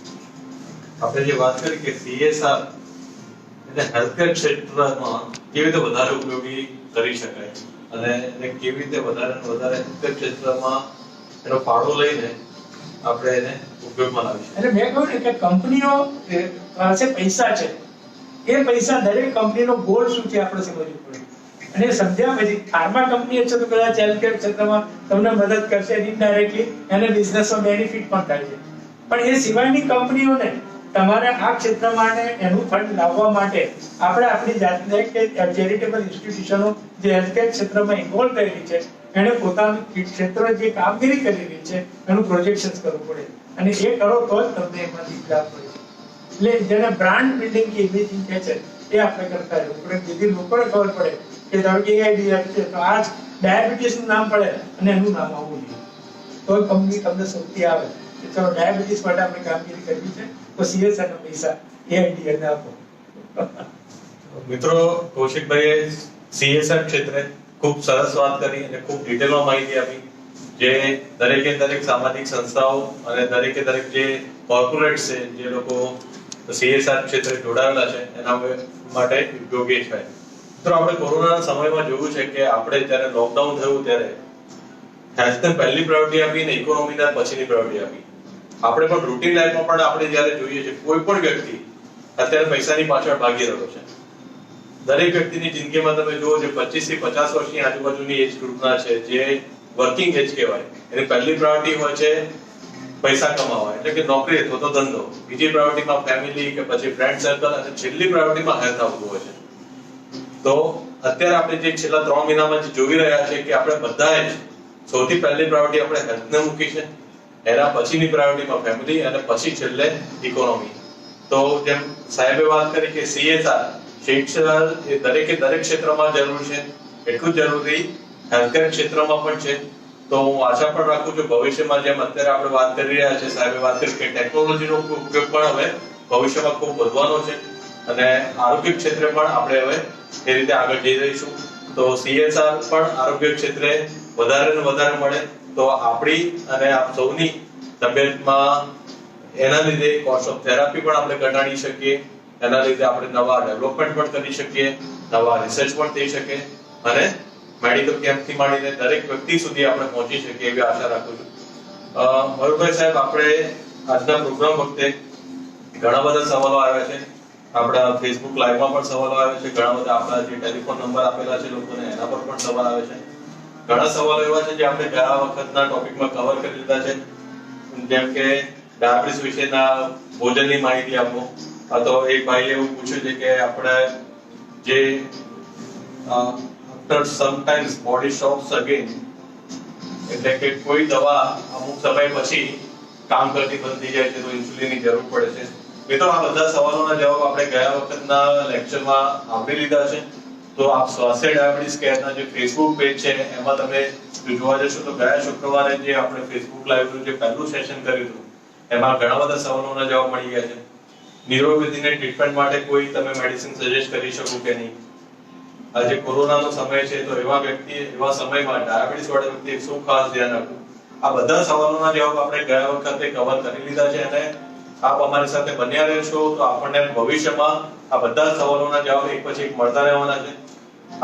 આપણે જે વાત કરી કે CSR એટલે હેલ્થકેર ક્ષેત્રમાં કેવી રીતે વધારે ઉપયોગી કરી શકાય અને એને કેવી રીતે વધારે હેલ્થકેર ક્ષેત્રમાં એનો ફાળો લઈને આપણે એને ઉપયોગમાં લાવી શકીએ. એટલે મેં કહ્યું ને કે કંપનીઓ પાસે પૈસા છે, એ પૈસા દરેક કંપનીનો ગોલ શું છે આપણે સમજવું પડે. અને સમજ્યા પછી ફાર્મા કંપની છે તો કદાચ હેલ્થકેર ક્ષેત્રમાં તમને મદદ કરશે, ઇનડાયરેક્ટલી એને બિઝનેસમાં બેનિફિટ પણ થાય છે. પણ એ સિવાયની કંપનીઓને તમારે આ ક્ષેત્રમાં એનું ફંડ લાવવા માટે આપણે આપણી જાતને કે ચેરિટેબલ ઇન્સ્ટિટ્યુશનો જે હેલ્થકેર ક્ષેત્રમાં ઇન્વોલ્વ થયેલી છે એને પોતાનું ક્ષેત્ર જે કામગીરી કરી રહી છે એનું પ્રોજેક્શન કરવું પડે અને એ કરો તો જ તમને એમાંથી લાભ મળે. એટલે જેને બ્રાન્ડ બિલ્ડિંગ કે ઇમેજિંગ કહે છે એ આપણે કરતા રહેવું પડે, જેથી લોકોને ખબર પડે કે ધારો કે AIDF છે તો આજ ડાયાબિટીસનું નામ પડે અને એનું નામ આવવું જોઈએ તો કંપની તમને સૌથી આવે કે ચલો ડાયાબિટીસ માટે આપણે કામગીરી કરવી છે તો CSR ના પૈસા AIDF ને આપો. મિત્રો, કૌશિકભાઈએ CSR ક્ષેત્રે ખૂબ સરસ વાત કરી અને ખૂબ ડિટેલમાં માહિતી આપી જે દરેકે દરેક સામાજિક સંસ્થાઓ અને દરેકે દરેક જે કોર્પોરેટ છે જે લોકો CSR ક્ષેત્રે જોડાયેલા છે એના માટે ઉપયોગી છે. તો આપણે કોરોનાના સમયમાં જોયું છે કે આપણે જ્યારે લોકડાઉન થયું ત્યારે હેલ્થને પહેલી પ્રાયોરિટી આપી અને ઇકોનોમીને પછીની પ્રાયોરિટી આપી. આપણે પણ રૂટીન લાઈફમાં પણ આપણે જ્યારે જોઈએ છે કોઈ પણ વ્યક્તિ અત્યારે પૈસાની પાછળ ભાગી રહ્યો છે. દરેક વ્યક્તિની જિંદગીમાં તમે જુઓ જે 25 થી 50 વર્ષની આજુબાજુની એજ ગ્રુપના છે જે વર્કિંગ એજ કહેવાય એની પહેલી પ્રાયોરિટી હોય છે પૈસા કમાવા એટલે કે નોકરી અથવા તો ધંધો, બીજી પ્રાયોરિટીમાં ફેમિલી કે પછી ફ્રેન્ડ સર્કલ અને છેલ્લી પ્રાયોરિટીમાં હેલ્થ આવતું હોય છે. તો અત્યારે આપણે જે છેલ્લા 3 મહિનામાં જે જોઈ રહ્યા છે કે આપણે બધાએ સૌથી પહેલી પ્રાયોરિટી આપણે હેલ્થને મૂકી છે, એના પછીની પ્રાયોરિટીમાં ફેમિલી અને પછી છેલ્લે ઇકોનોમી. તો જેમ સાહેબે વાત કરી કે CSR શિક્ષણ એ દરેકે દરેક ક્ષેત્રમાં જરૂર છે એટલું જ જરૂરી હેલ્થકેર ક્ષેત્રમાં પણ છે. તો હું આશા પણ રાખું છું ભવિષ્યમાં જેમ અત્યારે આપણે વાત કરી રહ્યા છે સાહેબે વાત કરી કે ટેકનોલોજીનો ઉપયોગ પણ હવે ભવિષ્યમાં ખૂબ વધવાનો છે અને આરોગ્ય ક્ષેત્રે પણ આપણે હવે એ રીતે આગળ જઈ રહીશું. તો CSR પણ આરોગ્ય ક્ષેત્રે વધારે ને વધારે મળે તો આપણી અને આપ સૌની તબિયતમાં એના લીધે કોસ્ટ ઓફ થેરાપી પણ આપણે ઘટાડી શકીએ, એના લીધે આપણે નવા ડેવલપમેન્ટ પણ કરી શકીએ, નવા રિસર્ચ પણ થઈ શકે અને મેડિકલ કેમ્પથી માંડીને દરેક વ્યક્તિ સુધી આપણે પહોંચી શકીએ એવી આશા રાખું છું. મયુરભાઈ સાહેબ, આપણે આજના પ્રોગ્રામ વખતે ઘણા બધા સવાલો આવ્યા છે, આપણા ફેસબુક લાઈવમાં પણ સવાલો આવ્યા છે, ઘણા બધા આપણા જે ટેલિફોન નંબર આપેલા છે લોકોને એના પર પણ સવાલ આવે છે. ઘણા સવાલો એવા છે જે આપણે ગયા વખતના ટોપિકમાં કવર કરી લીધા છે, જેમ કે ડાયાબિટીસ વિશેના ભોજનની માહિતી આપો. આ તો એક ભાઈએ એવું પૂછ્યું છે કે આપણે જે after sometimes body stops again એટલે કે કોઈ દવા અમુક સમય પછી કામ કરતી બંધ થઈ જાય છે તો ઇન્સ્યુલિનની જરૂર પડે છે. મિત્રો, આ બધા સવાલોના જવાબ આપણે ગયા વખતના લેક્ચરમાં આપી લીધા છે. તો આપ સ્વાસ્થ્ય ડાયાબિટીસ કેરના જે ફેસબુક પેજ છે એમાં તમે જોવા જશો તો ગયા શુક્રવારે જે આપણે ફેસબુક લાઈવનું જે પહેલું સેશન કર્યું હતું એમાં ઘણા બધા સવાલોના જવાબ મળી ગયા છે. નિરોગીને ટ્રીટમેન્ટ માટે કોઈ તમે મેડિસિન સજેસ્ટ કરી શકો કે નહીં? આજે કોરોનાનો સમય છે તો એવા સમયમાં ડાયાબિટીસ વાળા વ્યક્તિએ શું ખાસ ધ્યાન રાખવું? આ બધા સવાલોના જવાબ આપણે ગયા વખતે કવર કરી લીધા છે અને આપ અમારી સાથે બન્યા રહેશો તો આપણને ભવિષ્યમાં આ બધા સવાલોના જવાબ એક પછી એક મળતા રહેવાના છે.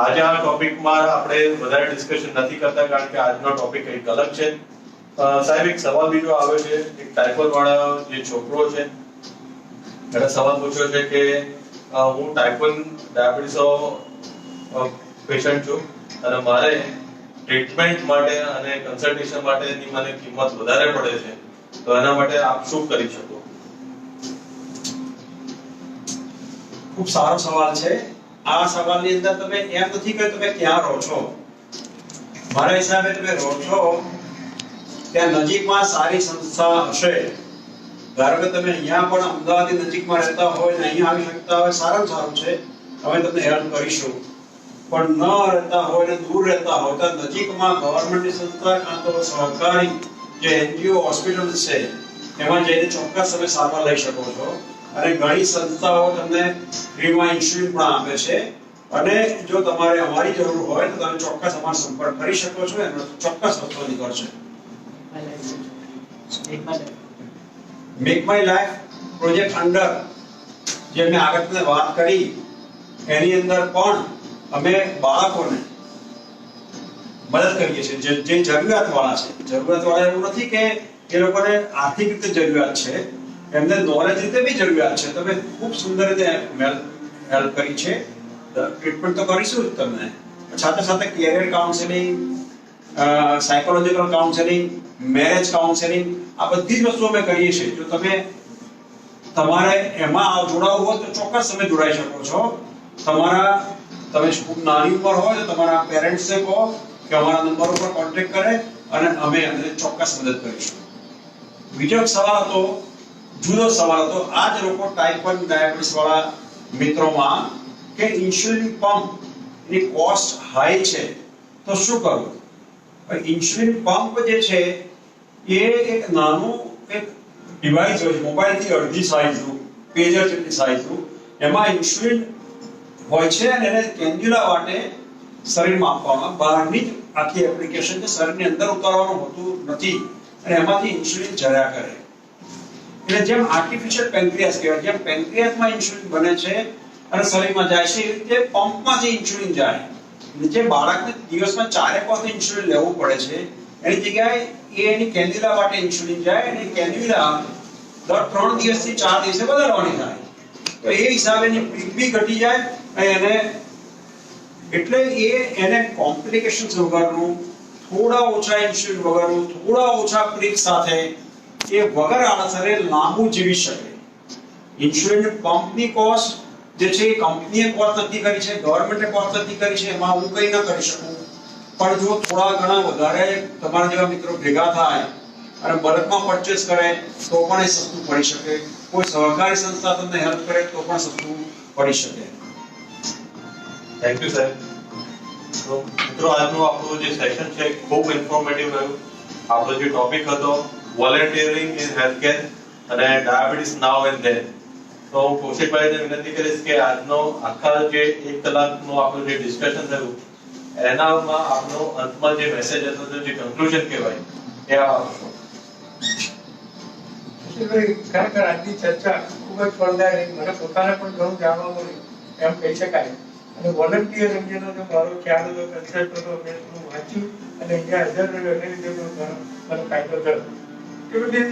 આજે આ ટોપિકમાં આપણે વધારે ડિસ્કશન નથી કરતા કારણ કે આજનો ટોપિક કંઈક અલગ છે. સાહેબ, એક સવાલ બીજો આવ્યો છે. એક ટાઇપ 1 વાળા જે છોકરો છે એને સવાલ પૂછ્યો છે કે હું ટાઇપ 1 ડાયાબિટીસ પેશન્ટ છું અને મારે ટ્રીટમેન્ટ માટે અને કન્સલ્ટેશન માટેની મને કિંમત વધારે પડે છે તો એના માટે આપ શું કરી શકો? ખૂબ સારો સવાલ છે. આ સવાલની અંદર તમે એમ નથી કે તમે ક્યાં રહો છો. મારા હિસાબે તમે રહો છો ત્યાં નજીકમાં સારી સંસ્થા હશે. ધારો કે તમે અહીંયા પણ અમદાવાદની નજીકમાં રહેતા હોય ને અહીંયા આવી શકતા હોય, સારામાં સારું છે, અમે તમને હેલ્પ કરીશું. પણ ન રહેતા હોય ને દૂર રહેતા હોય તો નજીકમાં ગવર્મેન્ટની સંસ્થા કાં તો સરકારી જે NGO હોસ્પિટલ છે એમાં જઈને ચોક્કસ તમે સારવાર લઈ શકો છો. અને ઘણી સંસ્થાઓ તમને ફ્રીમાં ઇન્સ્યુલિન પણ આપે છે અને જો તમારે અમારી જરૂર હોય તો તમે ચોક્કસ અમારો સંપર્ક કરી શકો છો. એનો ચોક્કસ રસ્તો નીકળશે. Make my life project under જે મેં આગળ તમને વાત કરી એની અંદર પણ અમે બાળકોને મદદ કરીએ છીએ જે જરૂરિયાતવાળા છે. જરૂરિયાતવાળા એવું નથી કે એ લોકોને આર્થિક રીતે જરૂરિયાત છે, એમને નોલેજ રીતે બી જરૂરિયાત છે. તમે ખૂબ સુંદર રીતે હેલ્પ કરી છે. ટ્રીટમેન્ટ તો કરીશું જ તમને, સાથે સાથે carrier counselling, psychological counselling, marriage counselling, આ બધી જ વસ્તુઓ અમે કરીએ છીએ. જો તમારે એમાં જોડાવવું હોય તો ચોક્કસ તમે જોડાઈ શકો છો. તમે ખૂબ નાની ઉંમર હોય તો તમારા પેરેન્ટ્સને કહો કે અમારા નંબર ઉપર કોન્ટેક્ટ કરે અને અમે એમને ચોક્કસ મદદ કરીશું. બીજો એક સવાલ હતો, જુદો સવાલ હતો, આ જ લોકો ટાઈપ 1 ડાયાબિટીસ વાળા મિત્રોમાં કે ઇન્સ્યુલિન પંપ ની કોસ્ટ હાઈ છે તો શું કરવું? ઇન્સ્યુલિન પંપ જે છે એ એક નાનું એક ડિવાઇસ હોય છે, મોબાઈલથી અડધી સાઈઝનું, પેજર જેટલી સાઈઝનું. એમાં ઇન્સ્યુલિન હોય છે અને એને કેન્ડ્યુલા વાટે શરીરમાં આપવામાં, બહારની જ આખી એપ્લિકેશન છે, શરીરની અંદર ઉતારવાનું હોતું નથી અને એમાંથી ઇન્સ્યુલિન જર્યા કરે. એટલે જેમ આર્ટિફિશિયલ પેન્ક્રિયાસ કહેવાય, જેમ પેન્ક્રિયાસમાં ઇન્સ્યુલિન બને છે અને શરીરમાં જાય છે, એ રીતે પંપમાંથી ઇન્સ્યુલિન જાય. જે બાળકને દિવસમાં 4 વખત ઇન્સ્યુલિન લેવું પડે છે એની જગ્યાએ એની કેન્ડ્યુલા વાટે ઇન્સ્યુલિન જાય અને કેન્ડ્યુલા દર 3 દિવસથી 4 દિવસે બદલવાની થાય. તો એ હિસાબે એની પીક બી ઘટી જાય અને એટલે એને કોમ્પ્લિકેશન્સ વગરનું, થોડા ઓછા ઇન્સ્યુલિન વગરનું, થોડા ઓછા પ્રીક સાથે એ વગર આડઅસરે લાંબુ જીવી શકે. ઇન્સ્યુલિન પંપની કોસ્ટ જે છે એ કંપનીએ કોસ્ટ નક્કી કરી છે, ગવર્નમેન્ટે કોસ્ટ નક્કી કરી છે, એમાં હું કંઈ ન કરી શકું. પણ જો થોડા ઘણા વધારે તમારા જેવા મિત્રો ભેગા થાય અને બલ્કમાં પરચેસ કરે તો પણ એ સસ્તું પડી શકે. કોઈ સહકારી સંસ્થા તમને હેલ્પ કરે તો પણ સસ્તું પડી શકે. થેન્ક યુ સાહેબ. તો મિત્રો આજનું આપણું જે સેશન છે ખૂબ ઇન્ફોર્મેટિવ રહ્યું. આપણો જે ટોપિક હતો વોલેન્ટિયરિંગ ઇન હેલ્થકેર અને ડાયાબિટીસ નાઉ એન્ડ ધેન. તો હું કૌશિકભાઈને વિનંતી કરીશ કે આજનો આખા જે 1 કલાકનું આપણું જે ડિસ્કશન થયું એનામાં આપનો અંતમાં જે મેસેજ હતો, જે કન્ક્લુઝન કહેવાય એ આપશો. ખરેખર આજની ચર્ચા ખૂબ જ ફળદાયી રહી. મને પોતાને પણ ઘણું જાણવા મળ્યું એમ કહી શકાય. અને વોલન્ટિયર અંગેનો જો મારો ખ્યાલ હતો, કન્સેપ્ટ હતો, મેં થોડું વાંચ્યું અને અહીંયા હાજર રહ્યો એને લીધે મને ફાયદો થયો. એ બધી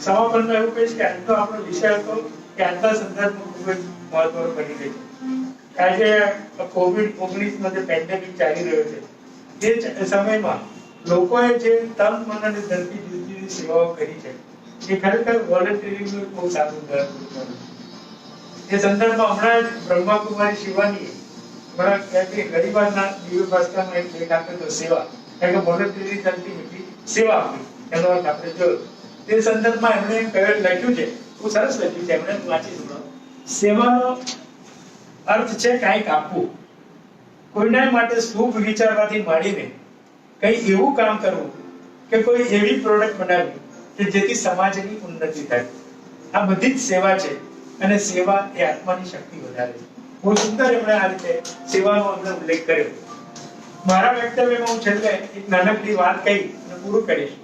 સમાપનમાં એવું કહીશ કે આજનો આપણો વિષય હતો કે આજના સંદર્ભમાં ખૂબ જ મહત્વનો બની ગઈ છે. આજે COVID-19 જે પેન્ડેમિક ચાલી રહ્યો છે તે સમયમાં લોકોએ જે તન મન અને ધનથી જુદી જુદી સેવાઓ કરી છે એ ખરેખર વોલન્ટિયરિંગનું એક બહુ સારું ઉદાહરણ છે. એ સંદર્ભમાં હમણાં જ બ્રહ્માકુમારી શિવાની ગરીબાના દિવ્ય ભાસ્કરમાં એક લેખ આપ્યો હતો, સેવા. એટલે વોલન્ટિયરિંગ ચાલતી સેવા આપી એનો અર્થ આપણે જોયો. તે સંદર્ભમાં એમણે લખ્યું છે, બહુ સરસ લખ્યું છે, એમણે વાંચી દીધો. સેવાનો અર્થ છે કાંઈક આપવું. કોઈના માટે શુભ વિચારવાથી માંડીને કંઈ એવું કામ કરવું કે કોઈ એવી પ્રોડક્ટ બનાવવી કે જેથી સમાજની ઉન્નતિ થાય. આ બધી જ સેવા છે અને સેવા એ આત્માની શક્તિ વધારે છે. બહુ સુંદર એમણે આ રીતે સેવાનો અમને ઉલ્લેખ કર્યો. મારા વ્યક્તવ્યમાં હું છેલ્લે એક નાનકડી વાત કહી અને પૂરું કરીશ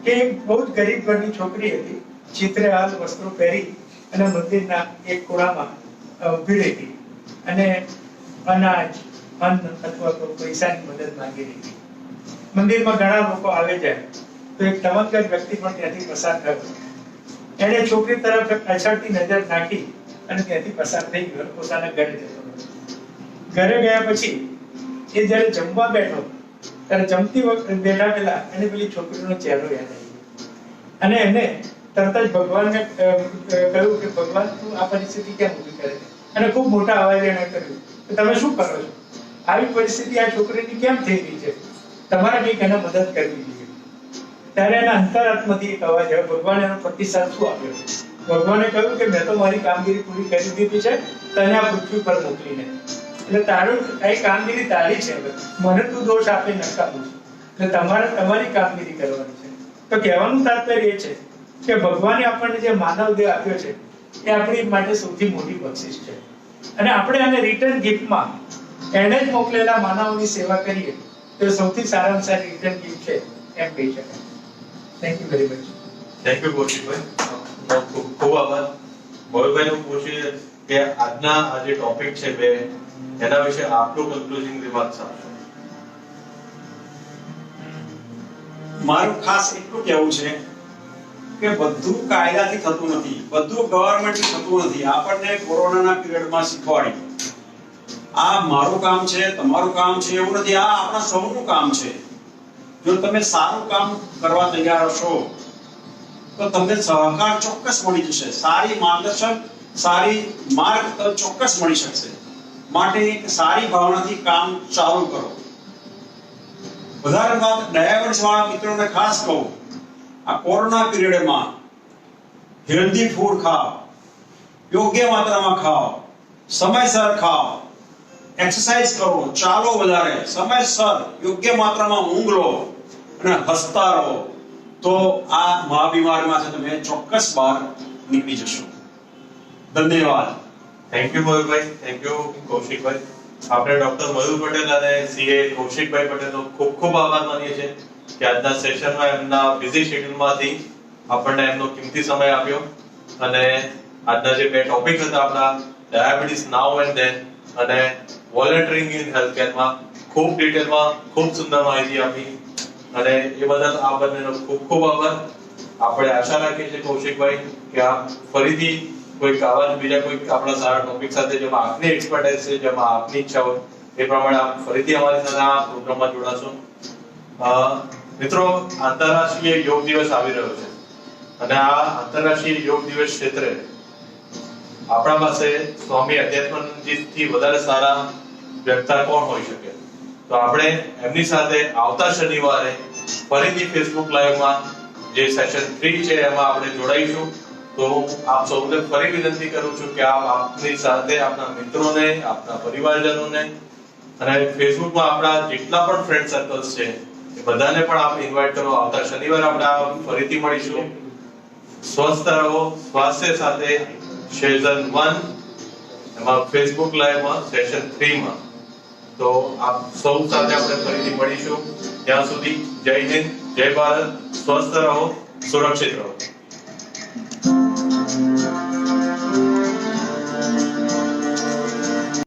કે એક બહુ જ ગરીબ ઘરની છોકરી હતી, ચિત્રહાર વસ્ત્રો પહેરી અને મંદિરના એક ખૂણામાં ઊભી રહી હતી અને અનાજ, અન્ન અથવા તો પૈસાની મદદ માંગી રહી હતી. મંદિરમાં ઘણા લોકો આવે જાય તો એક તમંગર વ્યક્તિ પણ ત્યાંથી પસાર થયો. એણે છોકરી તરફ અછડતી નજર નાખી અને ત્યાંથી પસાર થઈ ગયો, પોતાના ઘરે જતો. ઘરે ગયા પછી એ જ્યારે જમવા બેઠો ત્યારે જમતી વખતે બેઠા પહેલા એને પેલી છોકરીનો ચહેરો યાદ આવી અને એને તરત જ ભગવાનને કહ્યું કે ભગવાન તું આ પરિસ્થિતિ કેમ ઊભી કરે? અને ખૂબ મોટા અવાજે એણે કહ્યું કે તમે શું કરો છો? આવી પરિસ્થિતિ આ છોકરીની કેમ થઈ રહી છે? તમારે કંઈક એને મદદ કરવી જોઈએ. ત્યારે એના અંતરાત્માથી એક અવાજ આવ્યો. ભગવાને એનો પ્રતિસાદ શું આપ્યો? ભગવાને કહ્યું કે મેં તો મારી કામગીરી પૂરી કરી દીધી છે તને આ પૃથ્વી પર મોકલીને. એટલે તારું કઈ કામગીરી તારી છે, મને તું દોષ આપી નકામું છું. એટલે તમારે તમારી કામગીરી કરવાની છે. તો કહેવાનું તાત્પર્ય એ છે કે ભગવાને આપણને જે માનવ દેહ આપ્યો છે એ આપણી માટે સૌથી મોટી બક્ષિસ છે અને આપણે આને રિટર્ન ગિફ્ટમાં એને જ મોકલેલા માનવની સેવા કરીએ તો સૌથી સારામાં સારી રિટર્ન ગિફ્ટ છે એમ કહી શકાય. Thank you very much. Thank you Kaushikbhai, ખૂબ આભાર. મોહિતભાઈને હું પૂછીશ કે આજના આ જે ટોપિક છે બે એના વિશે આપનું કન્ક્લુઝિંગ રિમાર્ક્સ આપશો. મારું ખાસ એટલું કહેવું છે કે બધું કાયદાથી થતું નથી, બધું ગવર્નમેન્ટથી થતું નથી. આપણને કોરોનાના પિરિયડમાં શીખવાડ્યું આ મારું કામ છે, તમારું કામ છે એવું નથી, આ આપણા સૌનું કામ છે. જો તમે સારું કામ કરવા તૈયાર હશો તો તમને સહકાર ચોક્કસ મળી જશે, સારી માર્ગદર્શન, સારી માર્ગ ચોક્કસ મળી શકશે. માટે એક સારી ભાવનાથી કામ ચાલુ કરો. વધારે વાત ડાયાબિટીસ વાળા મિત્રોને ખાસ કહું, આ કોરોના પીરિયડમાં હેલ્ધી ફૂડ ખાઓ, યોગ્ય માત્રામાં ખાઓ, સમયસર ખાઓ, એક્સરસાઇઝ કરો, ચાલો વધારે, સમયસર યોગ્ય માત્રામાં ઊંઘ લો અને હસતા રહો, તો આ મહાબીમારીમાંથી તમે ચોક્કસ બહાર નીકળી જશો. ધન્યવાદ. Thank you Mayurbhai, thank you Kaushikbhai. આપણે ડોક્ટર મયુર પટેલ અને સીએ કૌશિકભાઈ પટેલનો ખૂબ ખૂબ આભાર માનીએ છીએ કે આજના સેશનમાં એમના બિઝી શેડ્યુલમાંથી આપણને એમનો કિંમતી સમય આપ્યો અને આજના જે બે ટોપિક હતા આપણા ડાયાબિટીસ નાઉ એન્ડ ધેન અને વોલન્ટિયરિંગ ઇન હેલ્થકેરમાં ખૂબ ડિટેલમાં ખૂબ સુંદર માહિતી આપી અને એ બદલ આ બંનેનો ખૂબ ખૂબ આભાર. આપણે આશા રાખીએ છીએ કૌશિકભાઈ કે આપ ફરીથી કોઈક આવા જ બીજા કોઈક આપણા સારા ટોપિક સાથે જેમાં આપની એક્સપર્ટાઇઝ છે, જેમાં આપની ઈચ્છા હોય એ પ્રમાણે આપ ફરીથી અમારી સાથે આ પ્રોગ્રામમાં જોડાશો. મિત્રો, આંતરરાષ્ટ્રીય યોગ દિવસ આવી રહ્યો છે અને આ આંતરરાષ્ટ્રીય યોગ દિવસ ક્ષેત્રે આપણા પાસે સ્વામી અધ્યાત્માનંદજીથી વધારે સારા વ્યક્તા કોણ હોઈ શકે? તો આપણે એમની સાથે આવતા શનિવારે ફરીથી ફેસબુક લાઈવમાં જે સેશન 3 છે એમાં આપણે જોડાઈશું. તો આપ સૌને ફરી વિનંતી કરું છું કે આપ આપની સાથે આપના મિત્રોને, આપના પરિવારજનોને અને ફેસબુકમાં આપણા જેટલા પણ ફ્રેન્ડ સર્કલ્સ છે એ બધાને પણ આપ ઇન્વાઇટ કરો. આવતા શનિવારે આપણે ફરીથી મળીશું. સ્વસ્થ રહો, સ્વાસ્થ્ય સાથે સેશન 1 એમાં ફેસબુક લાઈવમાં સેશન 3 માં. તો આપ સૌ સાથે આપણે ફરીથી મળીશું. ત્યાં સુધી જય હિન્દ, જય ભારત, સ્વસ્થ રહો, સુરક્ષિત રહો.